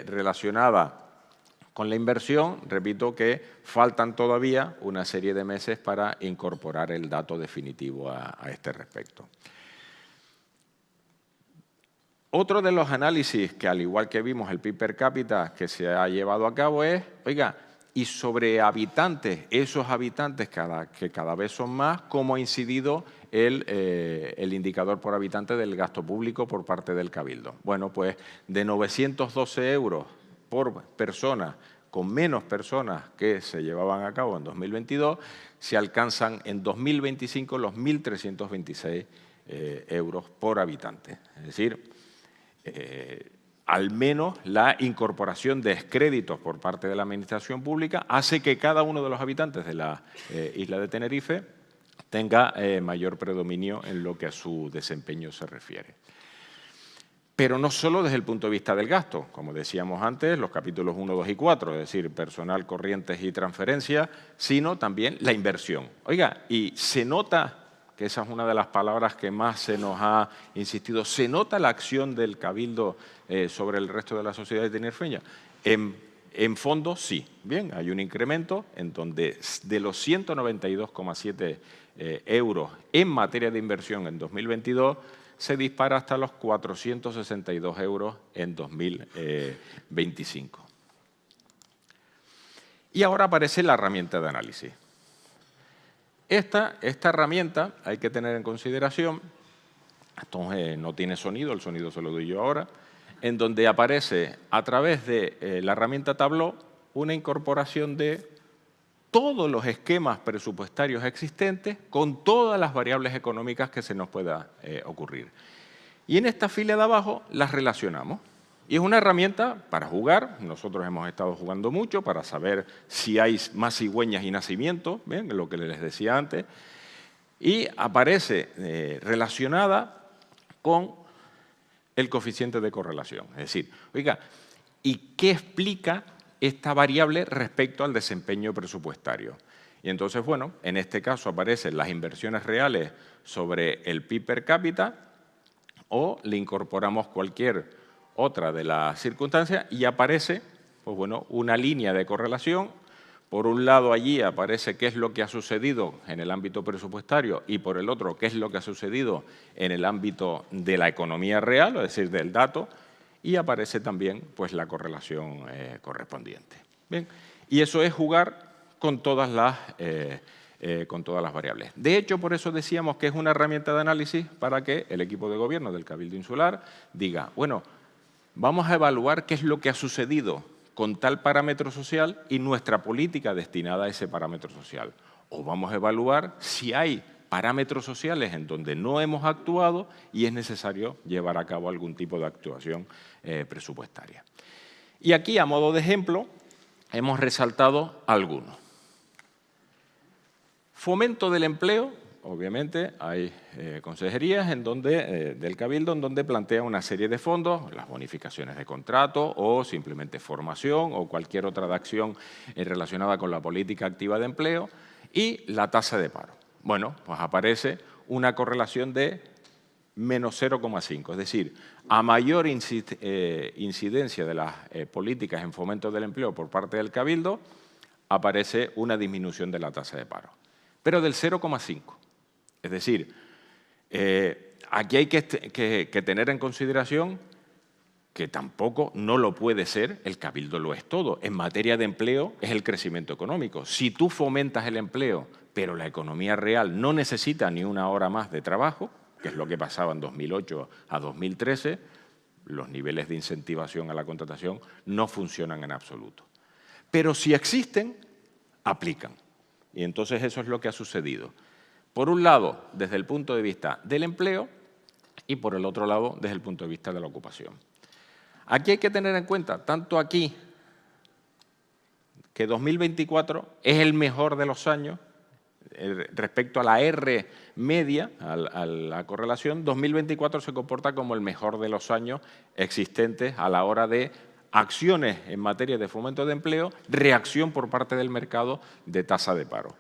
relacionada con la inversión, repito que faltan todavía una serie de meses para incorporar el dato definitivo a este respecto. Otro de los análisis que, al igual que vimos el PIB per cápita que se ha llevado a cabo es, oiga, y sobre habitantes, esos habitantes que cada vez son más, ¿cómo ha incidido el indicador por habitante del gasto público por parte del Cabildo? Bueno, pues de 912 euros por persona, con menos personas que se llevaban a cabo en 2022, se alcanzan en 2025 los 1.326 euros por habitante. Es decir, al menos la incorporación de descréditos por parte de la Administración Pública hace que cada uno de los habitantes de la isla de Tenerife tenga mayor predominio en lo que a su desempeño se refiere. Pero no solo desde el punto de vista del gasto, como decíamos antes, los capítulos 1, 2 y 4, es decir, personal, corrientes y transferencias, sino también la inversión. Oiga, y se nota, que esa es una de las palabras que más se nos ha insistido, ¿se nota la acción del Cabildo sobre el resto de la sociedad tinerfeña? En fondo, sí. Bien, hay un incremento en donde de los 192,7 euros en materia de inversión en 2022 se dispara hasta los 462 euros en 2025. Y ahora aparece la herramienta de análisis. Esta herramienta hay que tener en consideración, esto no tiene sonido, el sonido se lo doy yo ahora, en donde aparece a través de la herramienta Tableau una incorporación de todos los esquemas presupuestarios existentes con todas las variables económicas que se nos pueda ocurrir. Y en esta fila de abajo las relacionamos. Y es una herramienta para jugar, nosotros hemos estado jugando mucho para saber si hay más cigüeñas y nacimientos, ¿bien? Lo que les decía antes, y aparece relacionada con el coeficiente de correlación. Es decir, oiga, ¿y qué explica esta variable respecto al desempeño presupuestario? Y entonces, bueno, en este caso aparecen las inversiones reales sobre el PIB per cápita o le incorporamos cualquier otra de las circunstancias y aparece, pues bueno, una línea de correlación. Por un lado allí aparece qué es lo que ha sucedido en el ámbito presupuestario y por el otro qué es lo que ha sucedido en el ámbito de la economía real, es decir, del dato, y aparece también pues la correlación correspondiente. Bien, y eso es jugar con todas las variables. De hecho, por eso decíamos que es una herramienta de análisis para que el equipo de gobierno del Cabildo Insular diga, bueno, vamos a evaluar qué es lo que ha sucedido con tal parámetro social y nuestra política destinada a ese parámetro social. O vamos a evaluar si hay parámetros sociales en donde no hemos actuado y es necesario llevar a cabo algún tipo de actuación presupuestaria. Y aquí, a modo de ejemplo, hemos resaltado algunos. Fomento del empleo. Obviamente hay consejerías del Cabildo en donde plantea una serie de fondos, las bonificaciones de contrato o simplemente formación o cualquier otra acción relacionada con la política activa de empleo y la tasa de paro. Bueno, pues aparece una correlación de menos 0,5, es decir, a mayor incidencia de las políticas en fomento del empleo por parte del Cabildo, aparece una disminución de la tasa de paro, pero del 0,5. Es decir, aquí hay que tener en consideración que tampoco no lo puede ser, el cabildo lo es todo. En materia de empleo es el crecimiento económico. Si tú fomentas el empleo, pero la economía real no necesita ni una hora más de trabajo, que es lo que pasaba en 2008 a 2013, los niveles de incentivación a la contratación no funcionan en absoluto. Pero si existen, aplican. Y entonces eso es lo que ha sucedido. Por un lado, desde el punto de vista del empleo y por el otro lado, desde el punto de vista de la ocupación. Aquí hay que tener en cuenta, tanto aquí, que 2024 es el mejor de los años respecto a la R media, a la correlación. 2024 se comporta como el mejor de los años existentes a la hora de acciones en materia de fomento de empleo, reacción por parte del mercado de tasa de paro.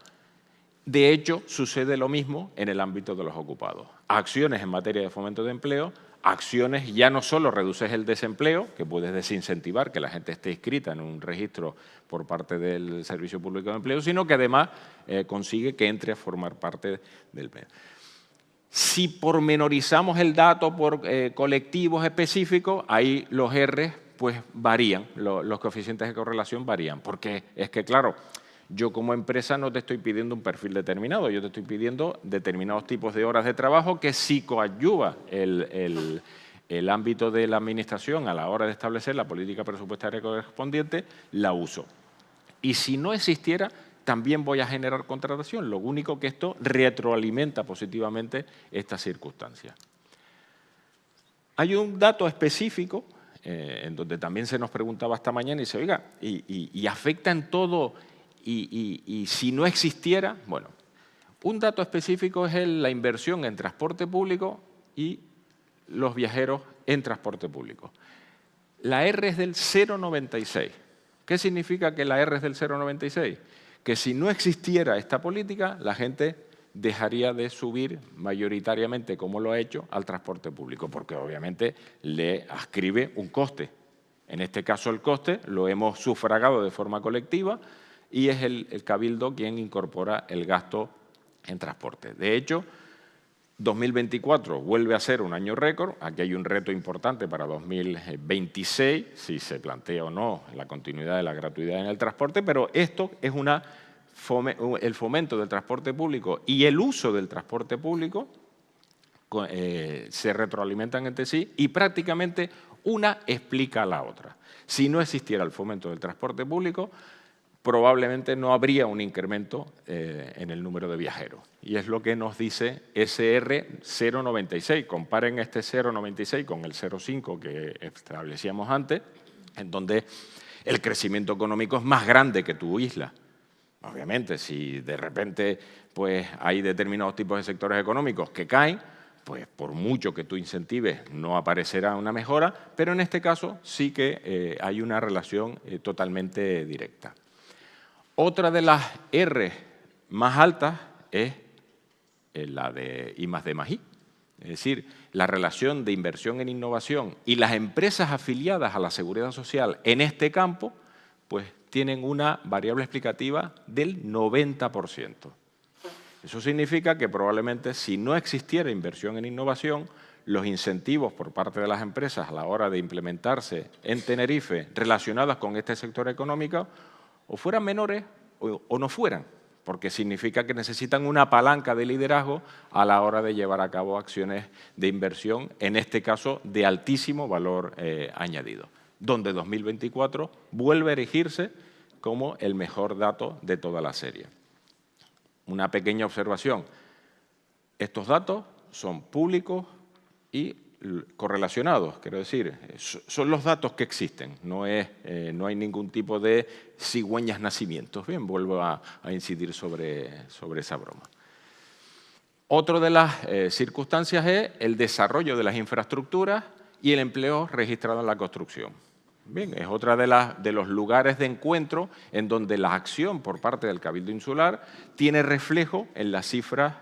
De hecho, sucede lo mismo en el ámbito de los ocupados. Acciones en materia de fomento de empleo, acciones ya no solo reduces el desempleo, que puedes desincentivar que la gente esté inscrita en un registro por parte del Servicio Público de Empleo, sino que además consigue que entre a formar parte del medio. Si pormenorizamos el dato por colectivos específicos, ahí los R pues varían, los coeficientes de correlación varían, porque es que, claro, yo como empresa no te estoy pidiendo un perfil determinado, yo te estoy pidiendo determinados tipos de horas de trabajo que si coadyuva el ámbito de la administración a la hora de establecer la política presupuestaria correspondiente, la uso. Y si no existiera, también voy a generar contratación, lo único que esto retroalimenta positivamente esta circunstancia. Hay un dato específico en donde también se nos preguntaba esta mañana y dice, oiga, y afecta en todo. Y si no existiera, bueno, un dato específico es la inversión en transporte público y los viajeros en transporte público. La R es del 0,96. ¿Qué significa que la R es del 0,96? Que si no existiera esta política, la gente dejaría de subir mayoritariamente, como lo ha hecho, al transporte público, porque obviamente le ascribe un coste. En este caso el coste lo hemos sufragado de forma colectiva, y es el Cabildo quien incorpora el gasto en transporte. De hecho, 2024 vuelve a ser un año récord. Aquí hay un reto importante para 2026, si se plantea o no la continuidad de la gratuidad en el transporte, pero esto es el fomento del transporte público y el uso del transporte público se retroalimentan entre sí y prácticamente una explica a la otra. Si no existiera el fomento del transporte público, probablemente no habría un incremento en el número de viajeros. Y es lo que nos dice SR 0,96. Comparen este 0,96 con el 0,5 que establecíamos antes, en donde el crecimiento económico es más grande que tu isla. Obviamente, si de repente pues, hay determinados tipos de sectores económicos que caen, pues por mucho que tú incentives no aparecerá una mejora, pero en este caso sí que hay una relación totalmente directa. Otra de las R más altas es la de I+D+I, es decir, la relación de inversión en innovación y las empresas afiliadas a la Seguridad Social en este campo, pues tienen una variable explicativa del 90%. Eso significa que probablemente si no existiera inversión en innovación, los incentivos por parte de las empresas a la hora de implementarse en Tenerife relacionadas con este sector económico o fueran menores o no fueran, porque significa que necesitan una palanca de liderazgo a la hora de llevar a cabo acciones de inversión, en este caso de altísimo valor añadido, donde 2024 vuelve a erigirse como el mejor dato de toda la serie. Una pequeña observación, estos datos son públicos y correlacionados, quiero decir, son los datos que existen, no hay ningún tipo de cigüeñas nacimientos. Bien, vuelvo a incidir sobre esa broma. Otra de las circunstancias es el desarrollo de las infraestructuras y el empleo registrado en la construcción. Bien, es otra de los lugares de encuentro en donde la acción por parte del Cabildo Insular tiene reflejo en las cifras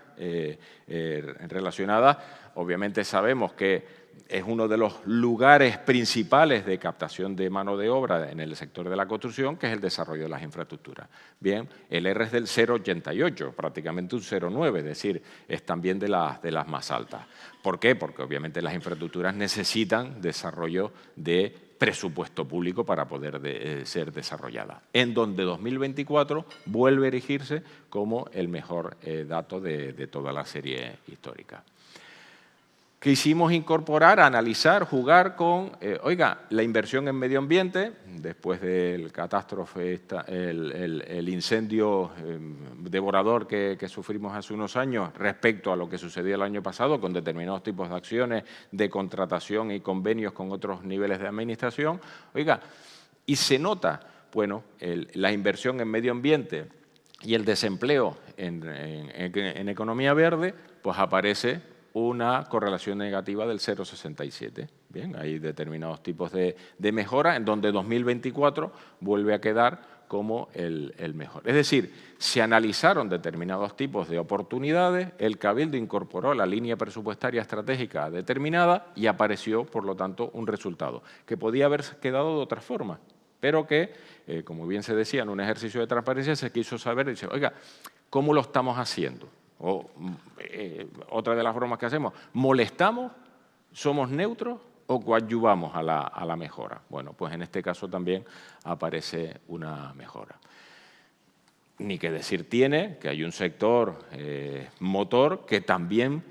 relacionadas. Obviamente sabemos que es uno de los lugares principales de captación de mano de obra en el sector de la construcción, que es el desarrollo de las infraestructuras. Bien, el R es del 0,88, prácticamente un 0,9, es decir, es también de las más altas. ¿Por qué? Porque obviamente las infraestructuras necesitan desarrollo de presupuesto público para poder ser desarrollada, en donde 2024 vuelve a erigirse como el mejor dato de toda la serie histórica. Quisimos incorporar, analizar, jugar con, la inversión en medio ambiente, después del catástrofe, el incendio devorador que sufrimos hace unos años respecto a lo que sucedió el año pasado con determinados tipos de acciones de contratación y convenios con otros niveles de administración. Y se nota, bueno, la inversión en medio ambiente y el desempleo en economía verde, pues aparece una correlación negativa del 0,67. Bien, hay determinados tipos de mejora en donde 2024 vuelve a quedar como el mejor. Es decir, se analizaron determinados tipos de oportunidades, el Cabildo incorporó la línea presupuestaria estratégica determinada y apareció, por lo tanto, un resultado que podía haber quedado de otra forma, pero que, como bien se decía, en un ejercicio de transparencia se quiso saber, dice, ¿cómo lo estamos haciendo? Otra de las formas que hacemos, ¿molestamos? ¿Somos neutros? ¿O coadyuvamos a la mejora? Bueno, pues en este caso también aparece una mejora. Ni que decir tiene que hay un sector motor que también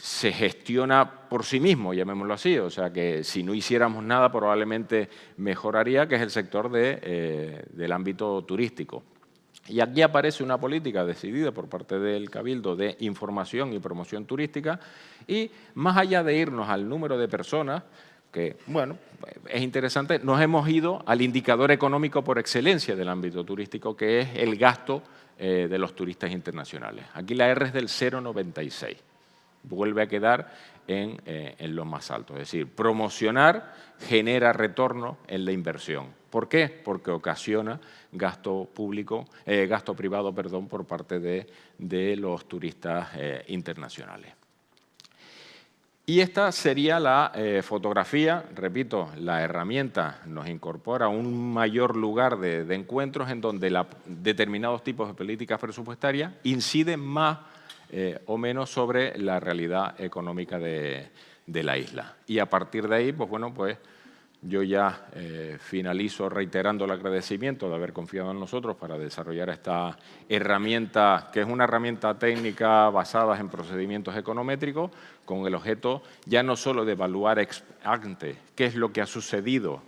se gestiona por sí mismo, llamémoslo así, o sea que si no hiciéramos nada probablemente mejoraría, que es el sector del ámbito turístico. Y aquí aparece una política decidida por parte del Cabildo de información y promoción turística y más allá de irnos al número de personas, que bueno, es interesante, nos hemos ido al indicador económico por excelencia del ámbito turístico, que es el gasto de los turistas internacionales. Aquí la R es del 0,96, vuelve a quedar en los más altos, es decir, promocionar genera retorno en la inversión. ¿Por qué? Porque ocasiona gasto privado, por parte de los turistas internacionales. Y esta sería la fotografía, repito, la herramienta nos incorpora un mayor lugar de encuentros en donde determinados tipos de políticas presupuestarias inciden más o menos sobre la realidad económica de la isla. Y a partir de ahí, pues bueno, pues yo ya finalizo reiterando el agradecimiento de haber confiado en nosotros para desarrollar esta herramienta, que es una herramienta técnica basada en procedimientos econométricos, con el objeto ya no solo de evaluar ex ante qué es lo que ha sucedido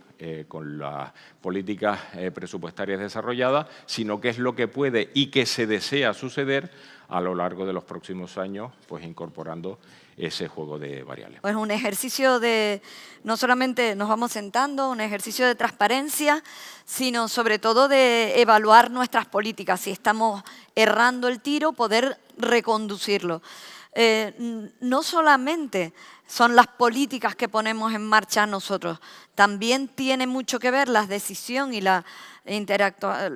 con las políticas presupuestarias desarrolladas, sino qué es lo que puede y que se desea suceder a lo largo de los próximos años, pues incorporando ese juego de variables.
Pues un ejercicio de, no solamente nos vamos sentando, un ejercicio de transparencia, sino sobre todo de evaluar nuestras políticas. Si estamos errando el tiro, poder reconducirlo. No solamente son las políticas que ponemos en marcha nosotros, también tiene mucho que ver la decisión y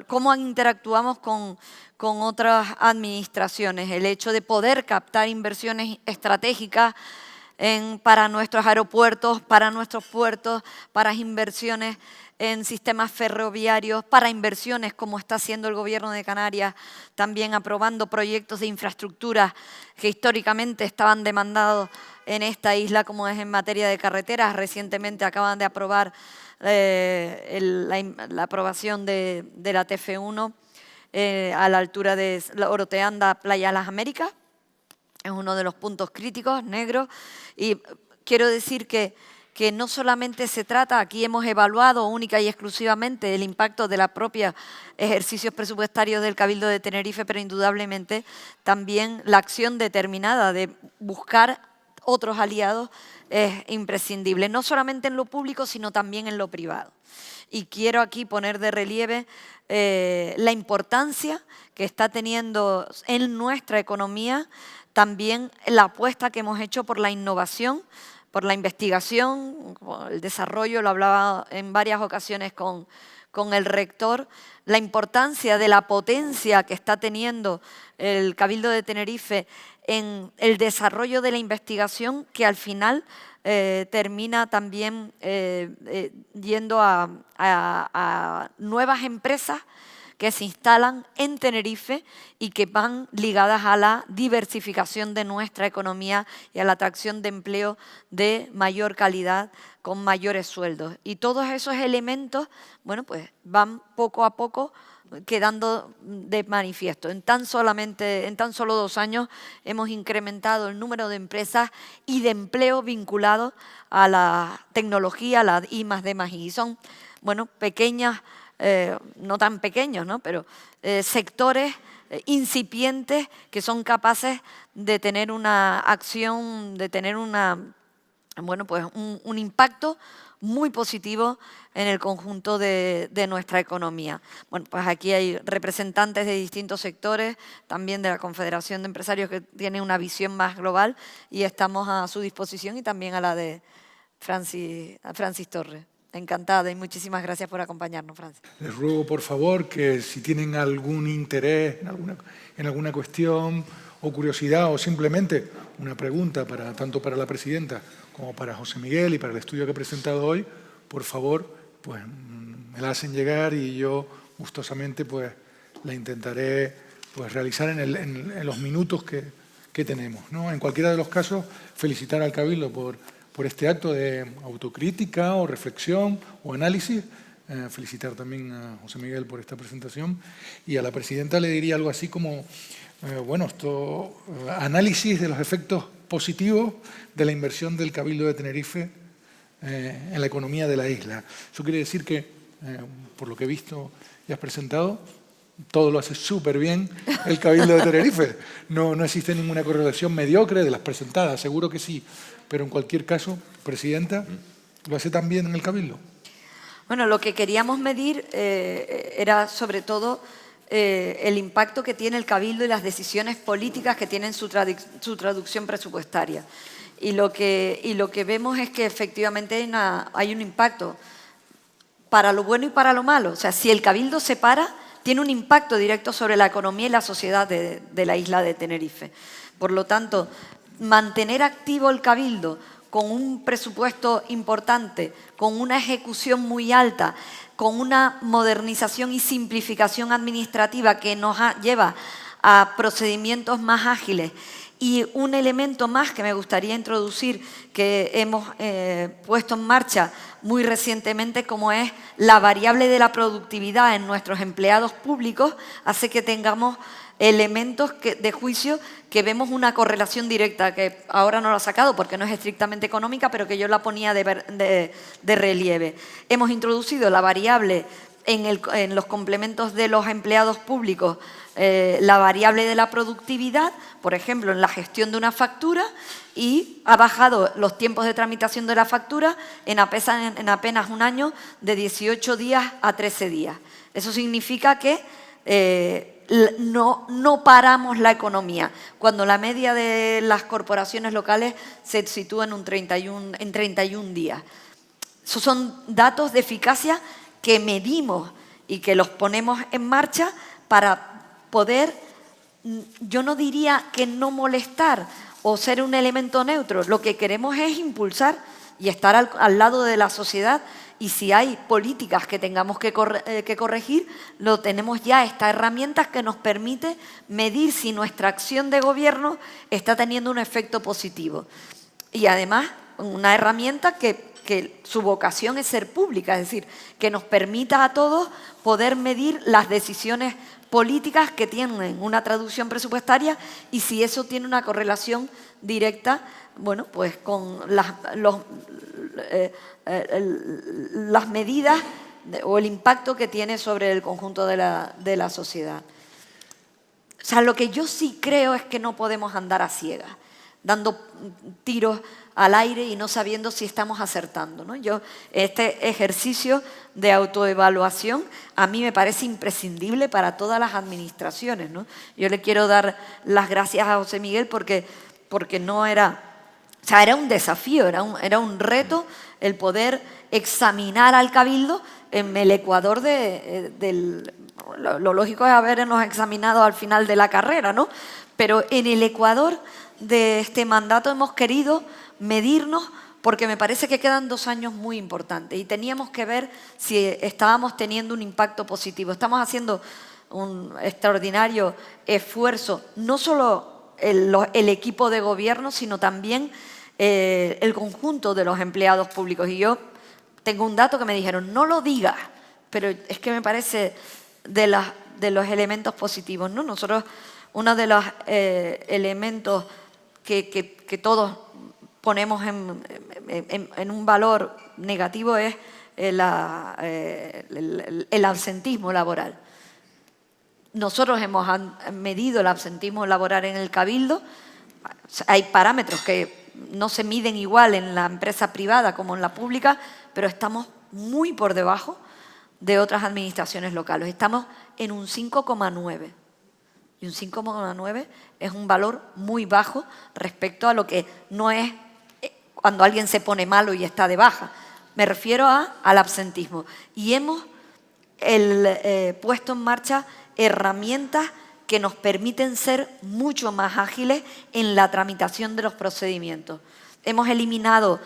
cómo interactuamos con otras administraciones. El hecho de poder captar inversiones estratégicas para nuestros aeropuertos, para nuestros puertos, para inversiones en sistemas ferroviarios, para inversiones como está haciendo el Gobierno de Canarias, también aprobando proyectos de infraestructuras que históricamente estaban demandados en esta isla, como es en materia de carreteras. Recientemente acaban de aprobar la aprobación de la TF1 a la altura de Oroteanda, Playa Las Américas. Es uno de los puntos críticos, negros. Y quiero decir que no solamente se trata, aquí hemos evaluado única y exclusivamente el impacto de la propia ejercicios presupuestarios del Cabildo de Tenerife, pero indudablemente también la acción determinada de buscar otros aliados es imprescindible, no solamente en lo público, sino también en lo privado. Y quiero aquí poner de relieve la importancia que está teniendo en nuestra economía también la apuesta que hemos hecho por la innovación, por la investigación, el desarrollo, lo hablaba en varias ocasiones con el rector, la importancia de la potencia que está teniendo el Cabildo de Tenerife en el desarrollo de la investigación, que al final termina también yendo a nuevas empresas que se instalan en Tenerife y que van ligadas a la diversificación de nuestra economía y a la atracción de empleo de mayor calidad con mayores sueldos. Y todos esos elementos, bueno, pues van poco a poco quedando de manifiesto. En tan solo 2 años hemos incrementado el número de empresas y de empleo vinculados a la tecnología, a la I+D+I. Son, bueno, pequeñas, no tan pequeños, ¿no? Pero sectores incipientes que son capaces de tener una acción, de tener bueno, pues un impacto muy positivo en el conjunto de nuestra economía. Bueno, pues aquí hay representantes de distintos sectores, también de la Confederación de Empresarios que tiene una visión más global y estamos a su disposición y también a la de Francis Torres. Encantada y muchísimas gracias por acompañarnos, Francis.
Les ruego, por favor, que si tienen algún interés en alguna cuestión o curiosidad o simplemente una pregunta tanto para la presidenta como para José Miguel y para el estudio que he presentado hoy, por favor, pues me la hacen llegar y yo gustosamente pues la intentaré pues realizar en los minutos que tenemos, ¿no? En cualquiera de los casos, felicitar al Cabildo por este acto de autocrítica o reflexión o análisis. Felicitar también a José Miguel por esta presentación y a la presidenta le diría algo así como, bueno, análisis de los efectos positivos de la inversión del Cabildo de Tenerife en la economía de la isla. Eso quiere decir que, por lo que he visto y has presentado, todo lo hace súper bien el Cabildo de Tenerife. No existe ninguna correlación mediocre de las presentadas, seguro que sí. Pero en cualquier caso, presidenta, ¿lo hace también en el Cabildo?
Bueno, lo que queríamos medir era sobre todo el impacto que tiene el Cabildo y las decisiones políticas que tienen su traducción presupuestaria. Y lo que vemos es que efectivamente hay un impacto para lo bueno y para lo malo. O sea, si el Cabildo se para, tiene un impacto directo sobre la economía y la sociedad de la isla de Tenerife. Por lo tanto, mantener activo el Cabildo con un presupuesto importante, con una ejecución muy alta, con una modernización y simplificación administrativa que nos lleva a procedimientos más ágiles y un elemento más que me gustaría introducir que hemos puesto en marcha muy recientemente, como es la variable de la productividad en nuestros empleados públicos, hace que tengamos elementos de juicio que vemos una correlación directa, que ahora no lo ha sacado porque no es estrictamente económica, pero que yo la ponía de relieve. Hemos introducido la variable en los complementos de los empleados públicos, la variable de la productividad, por ejemplo, en la gestión de una factura, y ha bajado los tiempos de tramitación de la factura en apenas un año de 18 días a 13 días. Eso significa que no paramos la economía, cuando la media de las corporaciones locales se sitúa en 31 días. Esos son datos de eficacia que medimos y que los ponemos en marcha para poder, yo no diría que no molestar o ser un elemento neutro, lo que queremos es impulsar y estar al lado de la sociedad. Y si hay políticas que tengamos que corregir, lo tenemos ya, esta herramienta que nos permite medir si nuestra acción de gobierno está teniendo un efecto positivo. Y además, una herramienta que su vocación es ser pública, es decir, que nos permita a todos poder medir las decisiones políticas que tienen una traducción presupuestaria y si eso tiene una correlación directa, bueno, pues con las medidas o el impacto que tiene sobre el conjunto de la sociedad. O sea, lo que yo sí creo es que no podemos andar a ciegas, dando tiros al aire y no sabiendo si estamos acertando, ¿no? Este ejercicio de autoevaluación a mí me parece imprescindible para todas las administraciones, ¿no? Yo le quiero dar las gracias a José Miguel porque no era... O sea, era un desafío, era un reto el poder examinar al Cabildo en el ecuador lo lógico es habernos examinado al final de la carrera, ¿no? Pero en el ecuador de este mandato hemos querido medirnos porque me parece que quedan 2 años muy importantes y teníamos que ver si estábamos teniendo un impacto positivo. Estamos haciendo un extraordinario esfuerzo, no solo el equipo de gobierno, sino también el conjunto de los empleados públicos. Y yo tengo un dato que me dijeron, no lo digas, pero es que me parece de los elementos positivos, ¿no? Nosotros, uno de los elementos que todos ponemos en un valor negativo es el absentismo laboral. Nosotros hemos medido el absentismo laboral en el Cabildo. Hay parámetros que no se miden igual en la empresa privada como en la pública, pero estamos muy por debajo de otras administraciones locales. Estamos en un 5,9. Y un 5,9 es un valor muy bajo respecto a lo que no es cuando alguien se pone malo y está de baja. Me refiero al absentismo. Y hemos puesto en marcha herramientas que nos permiten ser mucho más ágiles en la tramitación de los procedimientos. Hemos eliminado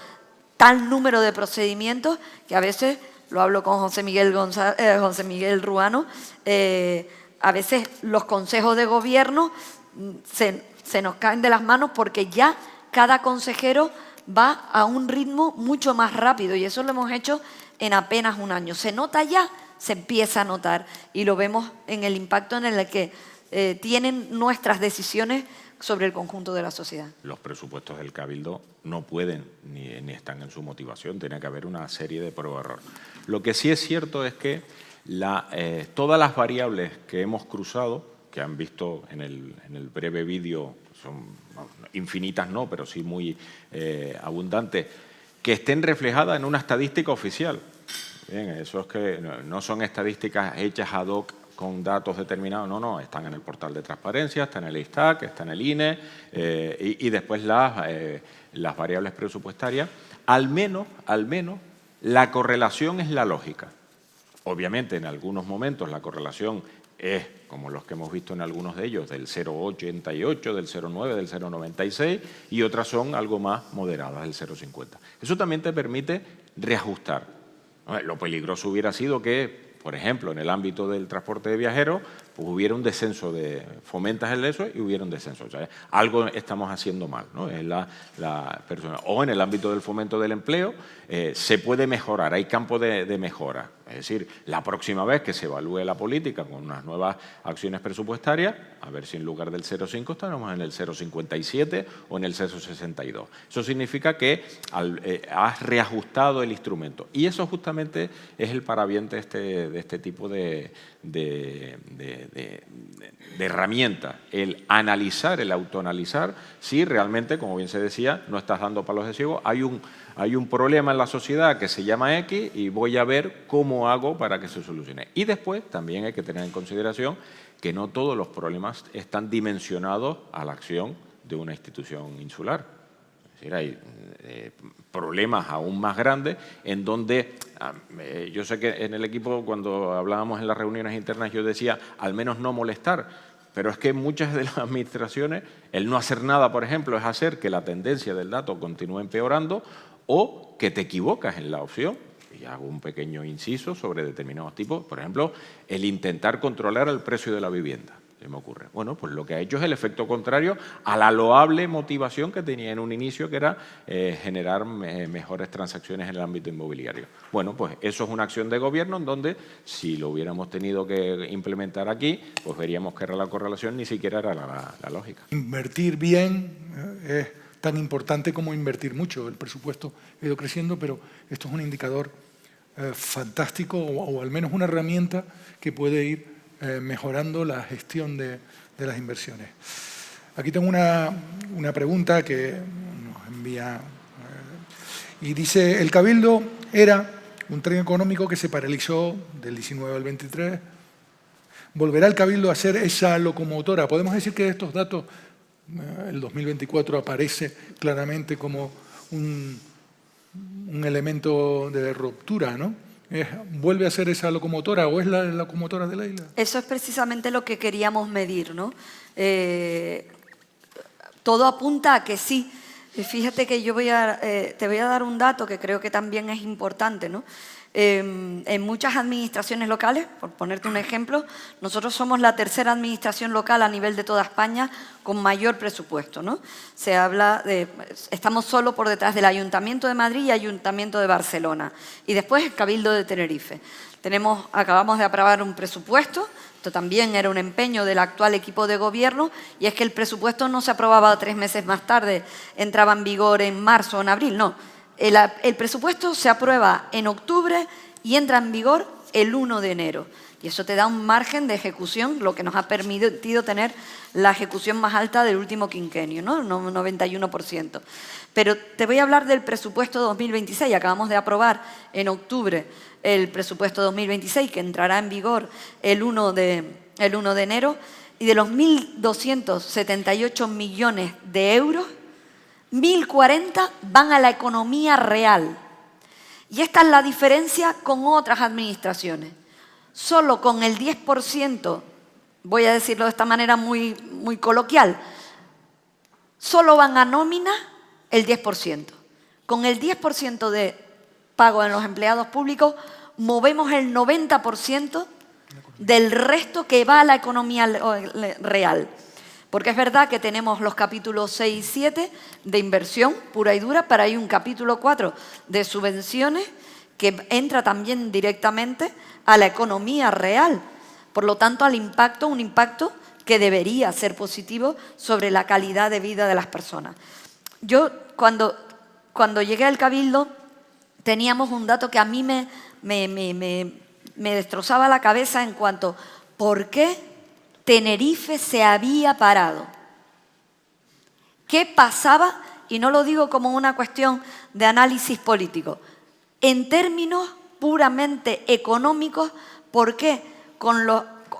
tal número de procedimientos que a veces, lo hablo con José Miguel Ruano, a veces los consejos de gobierno se nos caen de las manos porque ya cada consejero va a un ritmo mucho más rápido y eso lo hemos hecho en apenas un año. Se nota ya, se empieza a notar y lo vemos en el impacto en el que tienen nuestras decisiones sobre el conjunto de la sociedad.
Los presupuestos del Cabildo no pueden ni están en su motivación, tiene que haber una serie de prueba-error. Lo que sí es cierto es que todas las variables que hemos cruzado, que han visto en el breve vídeo, son infinitas no, pero sí muy abundantes, que estén reflejadas en una estadística oficial. Bien, eso es que no son estadísticas hechas ad hoc con datos determinados, no, están en el portal de transparencia, está en el ISTAC, está en el INE y después las variables presupuestarias. Al menos la correlación es la lógica. Obviamente en algunos momentos la correlación es, como los que hemos visto en algunos de ellos, del 0,88, del 0,9, del 0,96 y otras son algo más moderadas, del 0,50. Eso también te permite reajustar. Lo peligroso hubiera sido que, por ejemplo, en el ámbito del transporte de viajeros, pues hubiera un descenso de fomentas el eso y hubiera un descenso. O sea, algo estamos haciendo mal, ¿no? Es la persona. O en el ámbito del fomento del empleo, se puede mejorar, hay campo de mejora. Es decir, la próxima vez que se evalúe la política con unas nuevas acciones presupuestarias, a ver si en lugar del 0,5 estamos en el 0,57 o en el 0,62. Eso significa que has reajustado el instrumento. Y eso justamente es el parabién de este tipo de herramientas. El analizar, el autoanalizar, si realmente, como bien se decía, no estás dando palos de ciego, hay un problema en la sociedad que se llama X y voy a ver cómo hago para que se solucione. Y después también hay que tener en consideración que no todos los problemas están dimensionados a la acción de una institución insular. Es decir, hay problemas aún más grandes en donde, yo sé que en el equipo cuando hablábamos en las reuniones internas yo decía al menos no molestar, pero es que muchas de las administraciones, el no hacer nada, por ejemplo, es hacer que la tendencia del dato continúe empeorando o que te equivocas en la opción. Y hago un pequeño inciso sobre determinados tipos. Por ejemplo, el intentar controlar el precio de la vivienda. Se me ocurre. Bueno, pues lo que ha hecho es el efecto contrario a la loable motivación que tenía en un inicio, que era generar mejores transacciones en el ámbito inmobiliario. Bueno, pues eso es una acción de gobierno en donde, si lo hubiéramos tenido que implementar aquí, pues veríamos que era la correlación, ni siquiera era la lógica.
Invertir bien es tan importante como invertir mucho. El presupuesto ha ido creciendo, pero esto es un indicador fantástico o al menos una herramienta que puede ir mejorando la gestión de las inversiones. Aquí tengo una pregunta que nos envía y dice, el Cabildo era un tren económico que se paralizó del 19 al 23. ¿Volverá el Cabildo a ser esa locomotora? ¿Podemos decir que de estos datos el 2024 aparece claramente como un elemento de ruptura, ¿no? ¿Vuelve a ser esa locomotora o es la locomotora de la isla?
Eso es precisamente lo que queríamos medir, ¿no? Todo apunta a que sí. Fíjate que yo te voy a dar un dato que creo que también es importante, ¿no? En muchas administraciones locales, por ponerte un ejemplo, nosotros somos la tercera administración local a nivel de toda España con mayor presupuesto, ¿no? Se habla de, estamos solo por detrás del Ayuntamiento de Madrid y Ayuntamiento de Barcelona, y después el Cabildo de Tenerife. Acabamos de aprobar un presupuesto. Esto también era un empeño del actual equipo de gobierno, y es que el presupuesto no se aprobaba 3 meses más tarde, entraba en vigor en marzo o en abril, no. El presupuesto se aprueba en octubre y entra en vigor el 1 de enero. Y eso te da un margen de ejecución, lo que nos ha permitido tener la ejecución más alta del último quinquenio, ¿no? Un 91%. Pero te voy a hablar del presupuesto 2026. Acabamos de aprobar en octubre el presupuesto 2026, que entrará en vigor el 1 de enero, y de los 1.278 millones de euros, 1.040 van a la economía real. Y esta es la diferencia con otras administraciones. Solo con el 10%, voy a decirlo de esta manera muy, muy coloquial, solo van a nómina el 10%. Con el 10% de pago en los empleados públicos, movemos el 90% del resto que va a la economía real. Porque es verdad que tenemos los capítulos 6 y 7 de inversión pura y dura, pero hay un capítulo 4 de subvenciones que entra también directamente a la economía real. Por lo tanto, un impacto que debería ser positivo sobre la calidad de vida de las personas. Yo, cuando llegué al Cabildo, teníamos un dato que a mí me destrozaba la cabeza en cuanto a por qué Tenerife se había parado. ¿Qué pasaba? Y no lo digo como una cuestión de análisis político. En términos puramente económicos, ¿por qué?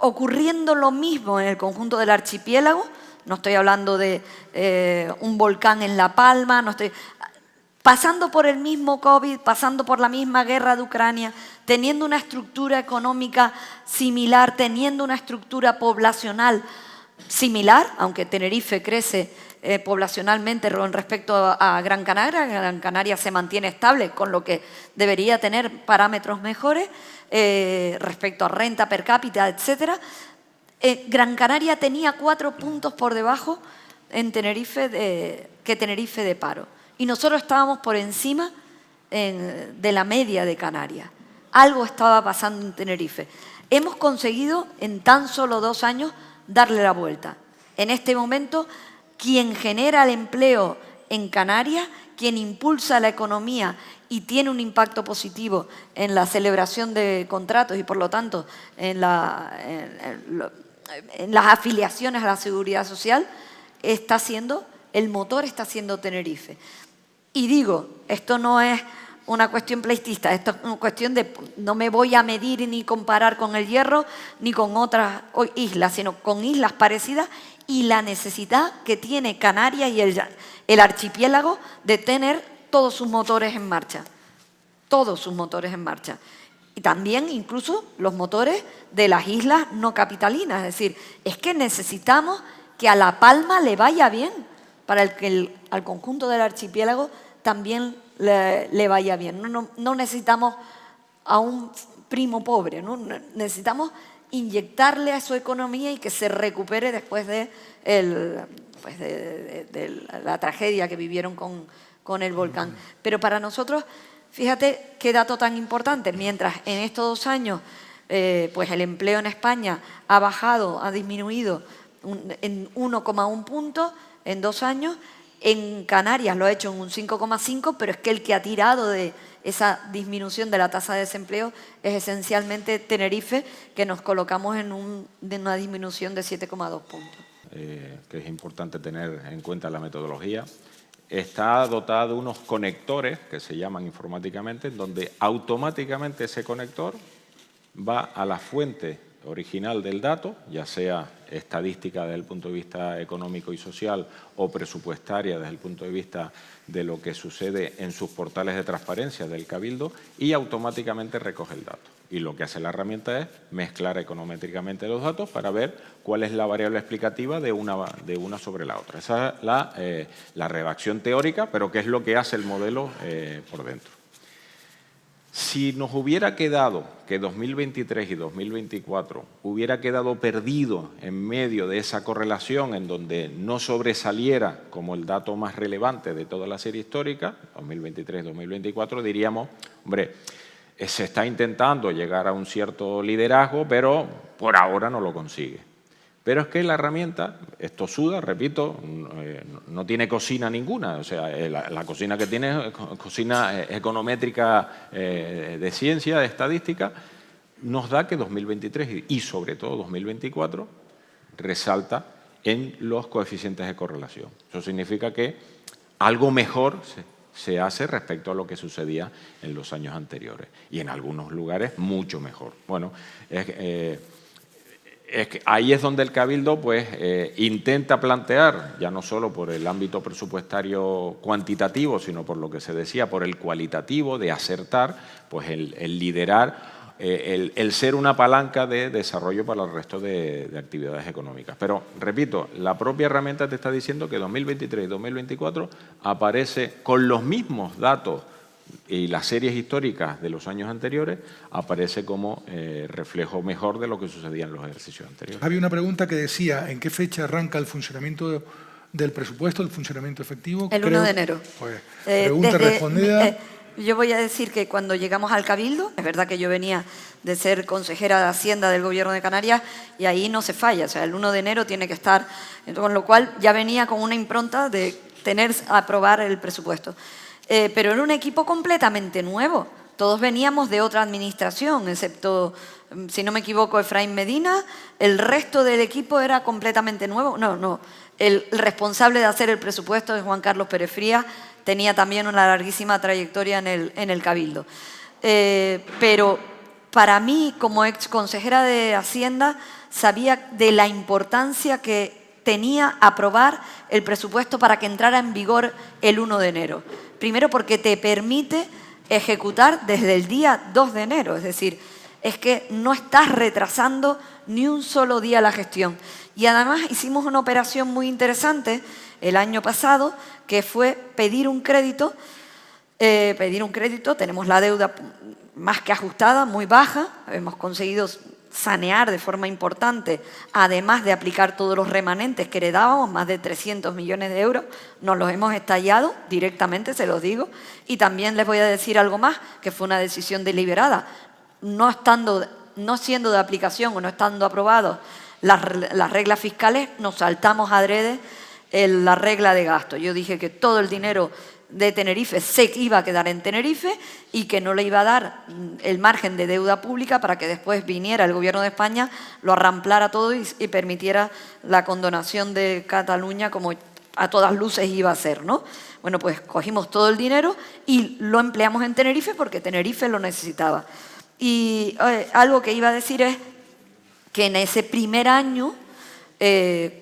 Ocurriendo lo mismo en el conjunto del archipiélago, no estoy hablando de un volcán en La Palma, pasando por el mismo COVID, pasando por la misma guerra de Ucrania, teniendo una estructura económica similar, teniendo una estructura poblacional similar, aunque Tenerife crece poblacionalmente con respecto a Gran Canaria se mantiene estable, con lo que debería tener parámetros mejores respecto a renta per cápita, etc. Gran Canaria tenía 4 puntos por debajo en que Tenerife de paro. Y nosotros estábamos por encima de la media de Canarias. Algo estaba pasando en Tenerife. Hemos conseguido en tan solo 2 años darle la vuelta. En este momento, quien genera el empleo en Canarias, quien impulsa la economía y tiene un impacto positivo en la celebración de contratos y, por lo tanto, en las afiliaciones a la seguridad social, el motor está siendo Tenerife. Y digo, esto no es una cuestión pleitista, esto es una cuestión de no me voy a medir ni comparar con el Hierro ni con otras islas, sino con islas parecidas y la necesidad que tiene Canarias y el archipiélago de tener todos sus motores en marcha. Todos sus motores en marcha. Y también incluso los motores de las islas no capitalinas. Es decir, es que necesitamos que a La Palma le vaya bien para que al conjunto del archipiélago también le vaya bien. No necesitamos a un primo pobre, ¿no? Necesitamos inyectarle a su economía y que se recupere después de la tragedia que vivieron con el volcán. Pero para nosotros, fíjate qué dato tan importante, mientras en estos 2 años pues el empleo en España ha disminuido en 1,1 punto en 2 años, en Canarias lo ha hecho en un 5,5, pero es que el que ha tirado de esa disminución de la tasa de desempleo es esencialmente Tenerife, que nos colocamos en una disminución de 7,2 puntos.
Que es importante tener en cuenta la metodología. Está dotada de unos conectores que se llaman informáticamente, donde automáticamente ese conector va a la fuente original del dato, ya sea estadística desde el punto de vista económico y social o presupuestaria desde el punto de vista de lo que sucede en sus portales de transparencia del Cabildo, y automáticamente recoge el dato. Y lo que hace la herramienta es mezclar econométricamente los datos para ver cuál es la variable explicativa de una sobre la otra. Esa es la redacción teórica, pero ¿qué es lo que hace el modelo por dentro? Si nos hubiera quedado que 2023 y 2024 hubiera quedado perdido en medio de esa correlación en donde no sobresaliera como el dato más relevante de toda la serie histórica, 2023-2024, diríamos, hombre, se está intentando llegar a un cierto liderazgo, pero por ahora no lo consigue. Pero es que la herramienta, es tosuda, repito, no tiene cocina ninguna. O sea, la cocina que tiene es cocina econométrica de ciencia, de estadística, nos da que 2023 y sobre todo 2024 resalta en los coeficientes de correlación. Eso significa que algo mejor se hace respecto a lo que sucedía en los años anteriores y en algunos lugares mucho mejor. Bueno, ahí es donde el Cabildo pues, intenta plantear, ya no solo por el ámbito presupuestario cuantitativo, sino por lo que se decía, por el cualitativo, de acertar, pues el liderar, el ser una palanca de desarrollo para el resto de actividades económicas. Pero, repito, la propia herramienta te está diciendo que 2023 y 2024 aparece con los mismos datos y las series históricas de los años anteriores aparece como reflejo mejor de lo que sucedía en los ejercicios anteriores.
Había una pregunta que decía, ¿en qué fecha arranca el funcionamiento del presupuesto, el funcionamiento efectivo?
El 1 de enero.
Pues, pregunta respondida.
Yo voy a decir que cuando llegamos al Cabildo, es verdad que yo venía de ser consejera de Hacienda del Gobierno de Canarias y ahí no se falla, o sea, el 1 de enero tiene que estar, con lo cual ya venía con una impronta de aprobar el presupuesto. Pero era un equipo completamente nuevo. Todos veníamos de otra administración, excepto, si no me equivoco, Efraín Medina. El resto del equipo era completamente nuevo. No. El responsable de hacer el presupuesto es Juan Carlos Pérez Frías. Tenía también una larguísima trayectoria en el Cabildo. Pero para mí, como ex consejera de Hacienda, sabía de la importancia que tenía aprobar el presupuesto para que entrara en vigor el 1 de enero. Primero porque te permite ejecutar desde el día 2 de enero, es decir, es que no estás retrasando ni un solo día la gestión. Y además hicimos una operación muy interesante el año pasado, que fue pedir un crédito. Tenemos la deuda más que ajustada, muy baja, hemos conseguido sanear de forma importante, además de aplicar todos los remanentes que heredábamos, más de 300 millones de euros, nos los hemos estallado directamente, se los digo, y también les voy a decir algo más, que fue una decisión deliberada, no siendo de aplicación o no estando aprobados las reglas fiscales, nos saltamos adrede la regla de gasto. Yo dije que todo el dinero de Tenerife se iba a quedar en Tenerife y que no le iba a dar el margen de deuda pública para que después viniera el Gobierno de España, lo arramplara todo y permitiera la condonación de Cataluña como a todas luces iba a ser, ¿no? Bueno, pues cogimos todo el dinero y lo empleamos en Tenerife porque Tenerife lo necesitaba. Y algo que iba a decir es que en ese primer año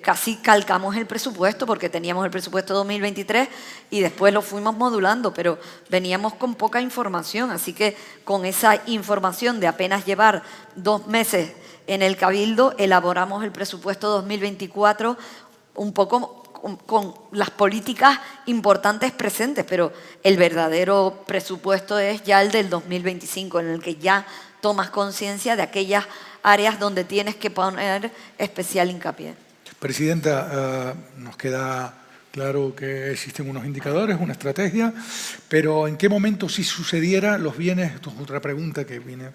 casi calcamos el presupuesto porque teníamos el presupuesto 2023 y después lo fuimos modulando, pero veníamos con poca información, así que con esa información de apenas llevar 2 meses en el Cabildo, elaboramos el presupuesto 2024 un poco con las políticas importantes presentes, pero el verdadero presupuesto es ya el del 2025, en el que ya tomas conciencia de aquellas áreas donde tienes que poner especial hincapié.
Presidenta, nos queda claro que existen unos indicadores, una estrategia, pero ¿en qué momento, si sucediera, los bienes, esto es otra pregunta que viene,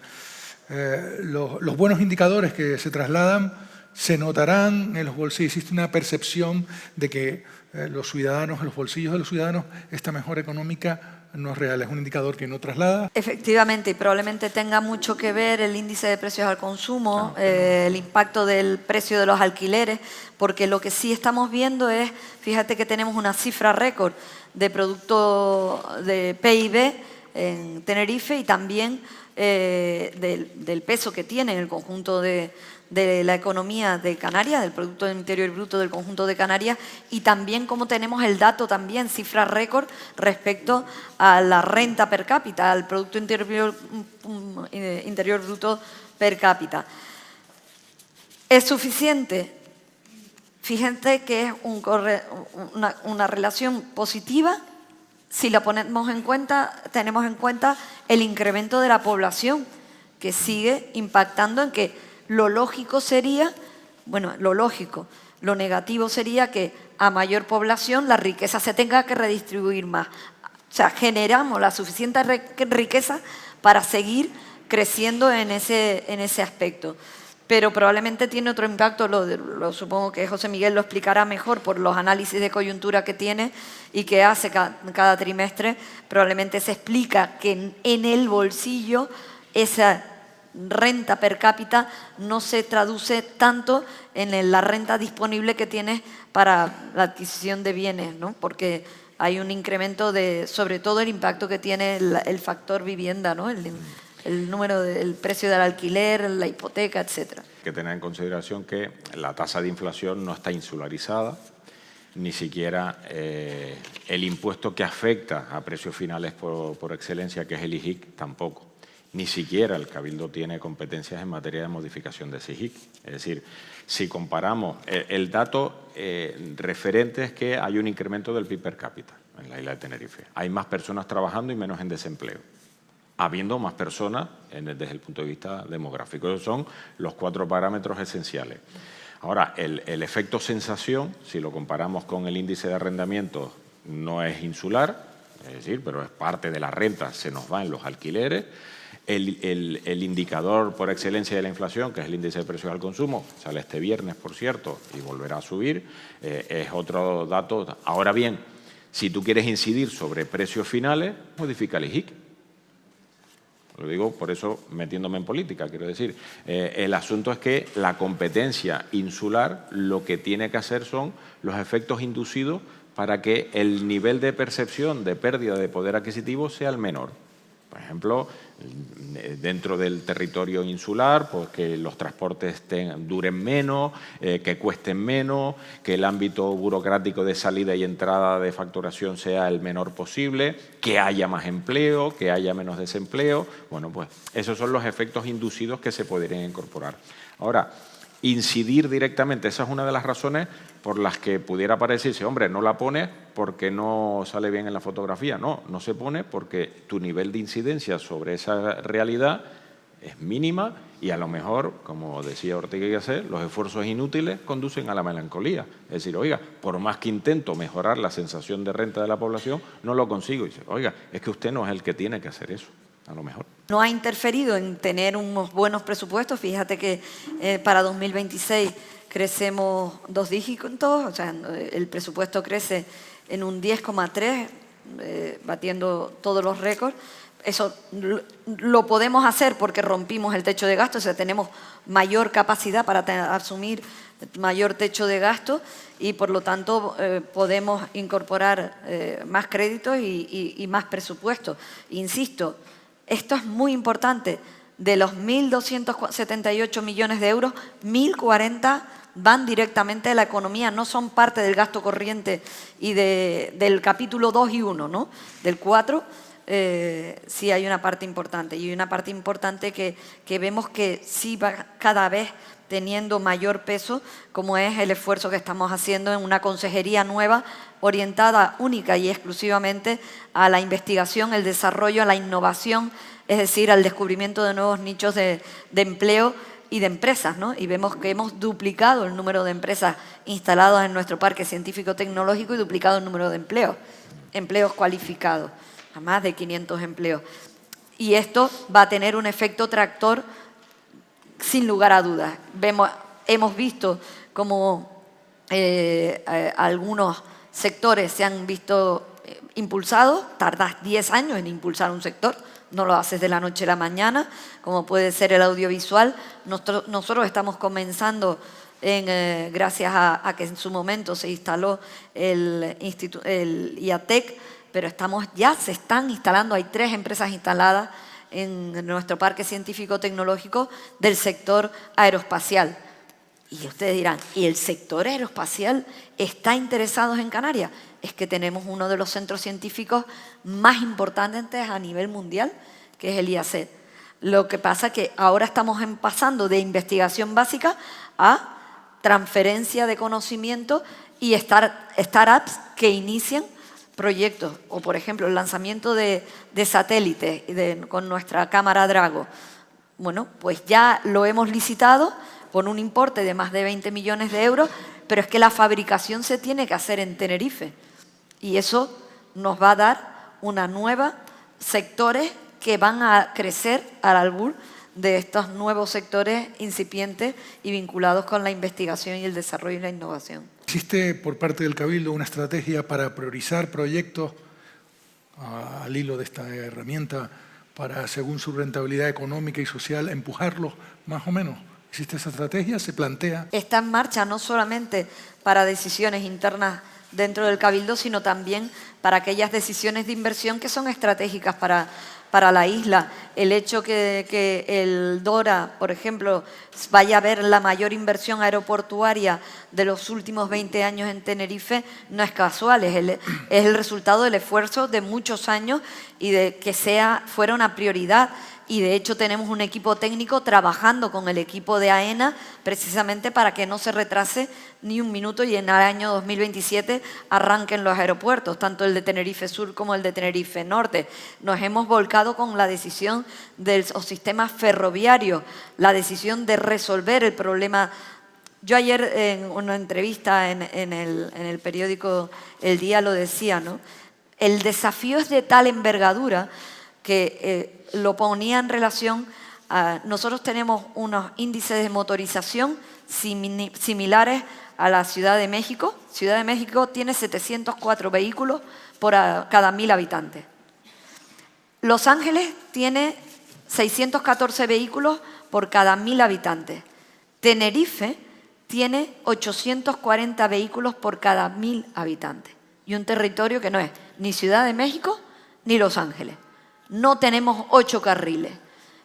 los buenos indicadores que se trasladan se notarán en los bolsillos? Existe una percepción de que los ciudadanos, en los bolsillos de los ciudadanos, esta mejora económica no es real, es un indicador que no traslada.
Efectivamente, y probablemente tenga mucho que ver el índice de precios al consumo, el impacto del precio de los alquileres, porque lo que sí estamos viendo es, fíjate que tenemos una cifra récord de producto de PIB en Tenerife y también del peso que tiene en el conjunto de la economía de Canarias, del Producto Interior Bruto del conjunto de Canarias, y también como tenemos el dato también, cifra récord, respecto a la renta per cápita, al Producto Interior Bruto per cápita. ¿Es suficiente? Fíjense que es una relación positiva si la tenemos en cuenta el incremento de la población, que sigue impactando en que lo lógico sería, lo negativo sería que a mayor población la riqueza se tenga que redistribuir más. O sea, generamos la suficiente riqueza para seguir creciendo en ese aspecto. Pero probablemente tiene otro impacto, supongo que José Miguel lo explicará mejor por los análisis de coyuntura que tiene y que hace cada trimestre. Probablemente se explica que en el bolsillo esa renta per cápita no se traduce tanto en la renta disponible que tienes para la adquisición de bienes, ¿no? Porque hay un incremento sobre todo el impacto que tiene el factor vivienda, ¿no? El número del precio del alquiler, la hipoteca, etcétera.
Hay que tener en consideración que la tasa de inflación no está insularizada, ni siquiera el impuesto que afecta a precios finales por excelencia, que es el IGIC, tampoco. Ni siquiera el Cabildo tiene competencias en materia de modificación de ese IGIC. Es decir, si comparamos, el dato referente es que hay un incremento del PIB per cápita en la isla de Tenerife. Hay más personas trabajando y menos en desempleo, habiendo más personas desde el punto de vista demográfico. Esos son los 4 parámetros esenciales. Ahora, el efecto sensación, si lo comparamos con el índice de arrendamientos, no es insular, es decir, pero es parte de la renta, se nos va en los alquileres. El indicador por excelencia de la inflación, que es el índice de precios al consumo, sale este viernes, por cierto, y volverá a subir, es otro dato. Ahora bien, si tú quieres incidir sobre precios finales, modifica el IGIC. Lo digo por eso metiéndome en política, quiero decir. El asunto es que la competencia insular lo que tiene que hacer son los efectos inducidos para que el nivel de percepción de pérdida de poder adquisitivo sea el menor. Por ejemplo, dentro del territorio insular, pues que los transportes duren menos, que cuesten menos, que el ámbito burocrático de salida y entrada de facturación sea el menor posible, que haya más empleo, que haya menos desempleo. Bueno, pues esos son los efectos inducidos que se podrían incorporar. Ahora, incidir directamente, esa es una de las razones por las que pudiera parecerse, hombre, no la pones porque no sale bien en la fotografía. No, no se pone porque tu nivel de incidencia sobre esa realidad es mínima y a lo mejor, como decía Ortega y Gasset, los esfuerzos inútiles conducen a la melancolía. Es decir, oiga, por más que intento mejorar la sensación de renta de la población, no lo consigo. Y dice, oiga, es que usted no es el que tiene que hacer eso. A lo mejor.
No ha interferido en tener unos buenos presupuestos. Fíjate que para 2026 crecemos 2 dígitos, o sea, el presupuesto crece en un 10,3, batiendo todos los récords. Eso lo podemos hacer porque rompimos el techo de gasto, o sea, tenemos mayor capacidad para asumir mayor techo de gasto y por lo tanto podemos incorporar más créditos y más presupuestos. Insisto, esto es muy importante. De los 1.278 millones de euros, 1.040 van directamente a la economía, no son parte del gasto corriente y del capítulo 2 y 1, ¿no? Del 4 sí hay una parte importante y una parte importante que vemos que sí va cada vez teniendo mayor peso, como es el esfuerzo que estamos haciendo en una consejería nueva orientada única y exclusivamente a la investigación, el desarrollo, a la innovación, es decir, al descubrimiento de nuevos nichos de empleo y de empresas, ¿no? Y vemos que hemos duplicado el número de empresas instaladas en nuestro parque científico-tecnológico y duplicado el número de empleos cualificados, a más de 500 empleos. Y esto va a tener un efecto tractor sin lugar a dudas. Hemos visto cómo algunos sectores se han visto impulsados, tardas 10 años en impulsar un sector, no lo haces de la noche a la mañana, como puede ser el audiovisual. Nosotros estamos comenzando, gracias a que en su momento se instaló el IATEC, pero ya se están instalando, hay 3 empresas instaladas en nuestro parque científico-tecnológico del sector aeroespacial. Y ustedes dirán, ¿y el sector aeroespacial está interesado en Canarias? Es que tenemos uno de los centros científicos más importantes a nivel mundial, que es el IACET. Lo que pasa es que ahora estamos pasando de investigación básica a transferencia de conocimiento y startups que inician proyectos, o por ejemplo el lanzamiento de satélites con nuestra cámara Drago. Bueno, pues ya lo hemos licitado por un importe de más de 20 millones de euros, pero es que la fabricación se tiene que hacer en Tenerife. Y eso nos va a dar una nueva sectores que van a crecer al albur de estos nuevos sectores incipientes y vinculados con la investigación y el desarrollo y la innovación.
¿Existe por parte del Cabildo una estrategia para priorizar proyectos al hilo de esta herramienta para, según su rentabilidad económica y social, empujarlos más o menos? ¿Existe esa estrategia? ¿Se plantea?
Está en marcha no solamente para decisiones internas dentro del Cabildo, sino también para aquellas decisiones de inversión que son estratégicas para la isla. El hecho que el Dora, por ejemplo, vaya a ver la mayor inversión aeroportuaria de los últimos 20 años en Tenerife no es casual, es el resultado del esfuerzo de muchos años y de que fuera una prioridad. Y de hecho tenemos un equipo técnico trabajando con el equipo de AENA precisamente para que no se retrase ni un minuto y en el año 2027 arranquen los aeropuertos, tanto el de Tenerife Sur como el de Tenerife Norte. Nos hemos volcado con la decisión de los sistemas ferroviarios, la decisión de resolver el problema. Yo ayer en una entrevista en el periódico El Día lo decía, ¿no? El desafío es de tal envergadura que lo ponía en relación a... Nosotros tenemos unos índices de motorización similares a la Ciudad de México. Ciudad de México tiene 704 vehículos por cada 1000 habitantes. Los Ángeles tiene 614 vehículos por cada 1000 habitantes. Tenerife tiene 840 vehículos por cada 1000 habitantes. Y un territorio que no es ni Ciudad de México ni Los Ángeles. No tenemos 8 carriles.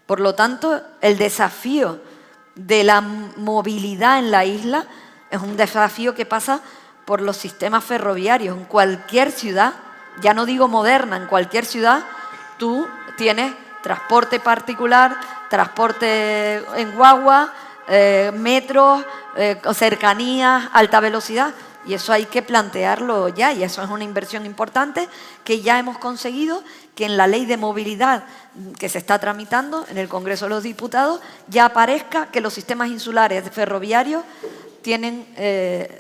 Por lo tanto, el desafío de la movilidad en la isla es un desafío que pasa por los sistemas ferroviarios. En cualquier ciudad, ya no digo moderna, en cualquier ciudad tú tienes transporte particular, transporte en guagua, metros, cercanías, alta velocidad. Y eso hay que plantearlo ya, y eso es una inversión importante que ya hemos conseguido, que en la ley de movilidad que se está tramitando en el Congreso de los Diputados ya aparezca que los sistemas insulares ferroviarios tienen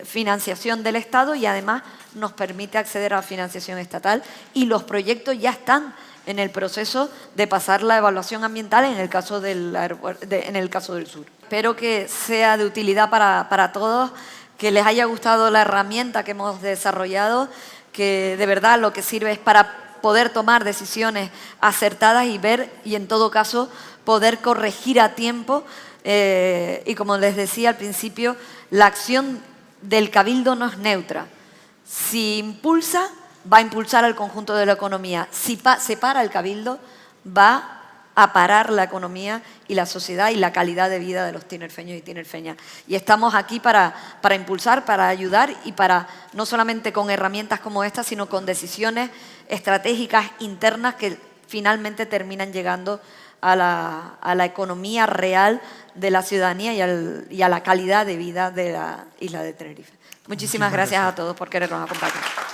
financiación del Estado y además nos permite acceder a la financiación estatal y los proyectos ya están en el proceso de pasar la evaluación ambiental en el caso del sur. Espero que sea de utilidad para todos, que les haya gustado la herramienta que hemos desarrollado, que de verdad lo que sirve es para poder tomar decisiones acertadas y ver, y en todo caso, poder corregir a tiempo. Y como les decía al principio, la acción del Cabildo no es neutra. Si impulsa, va a impulsar al conjunto de la economía. Si se para el Cabildo, va a parar la economía y la sociedad y la calidad de vida de los tinerfeños y tinerfeñas. Y estamos aquí para impulsar, para ayudar y para, no solamente con herramientas como esta, sino con decisiones estratégicas internas que finalmente terminan llegando a la economía real de la ciudadanía y a la calidad de vida de la isla de Tenerife. Muchísimas gracias a todos por querernos acompañar.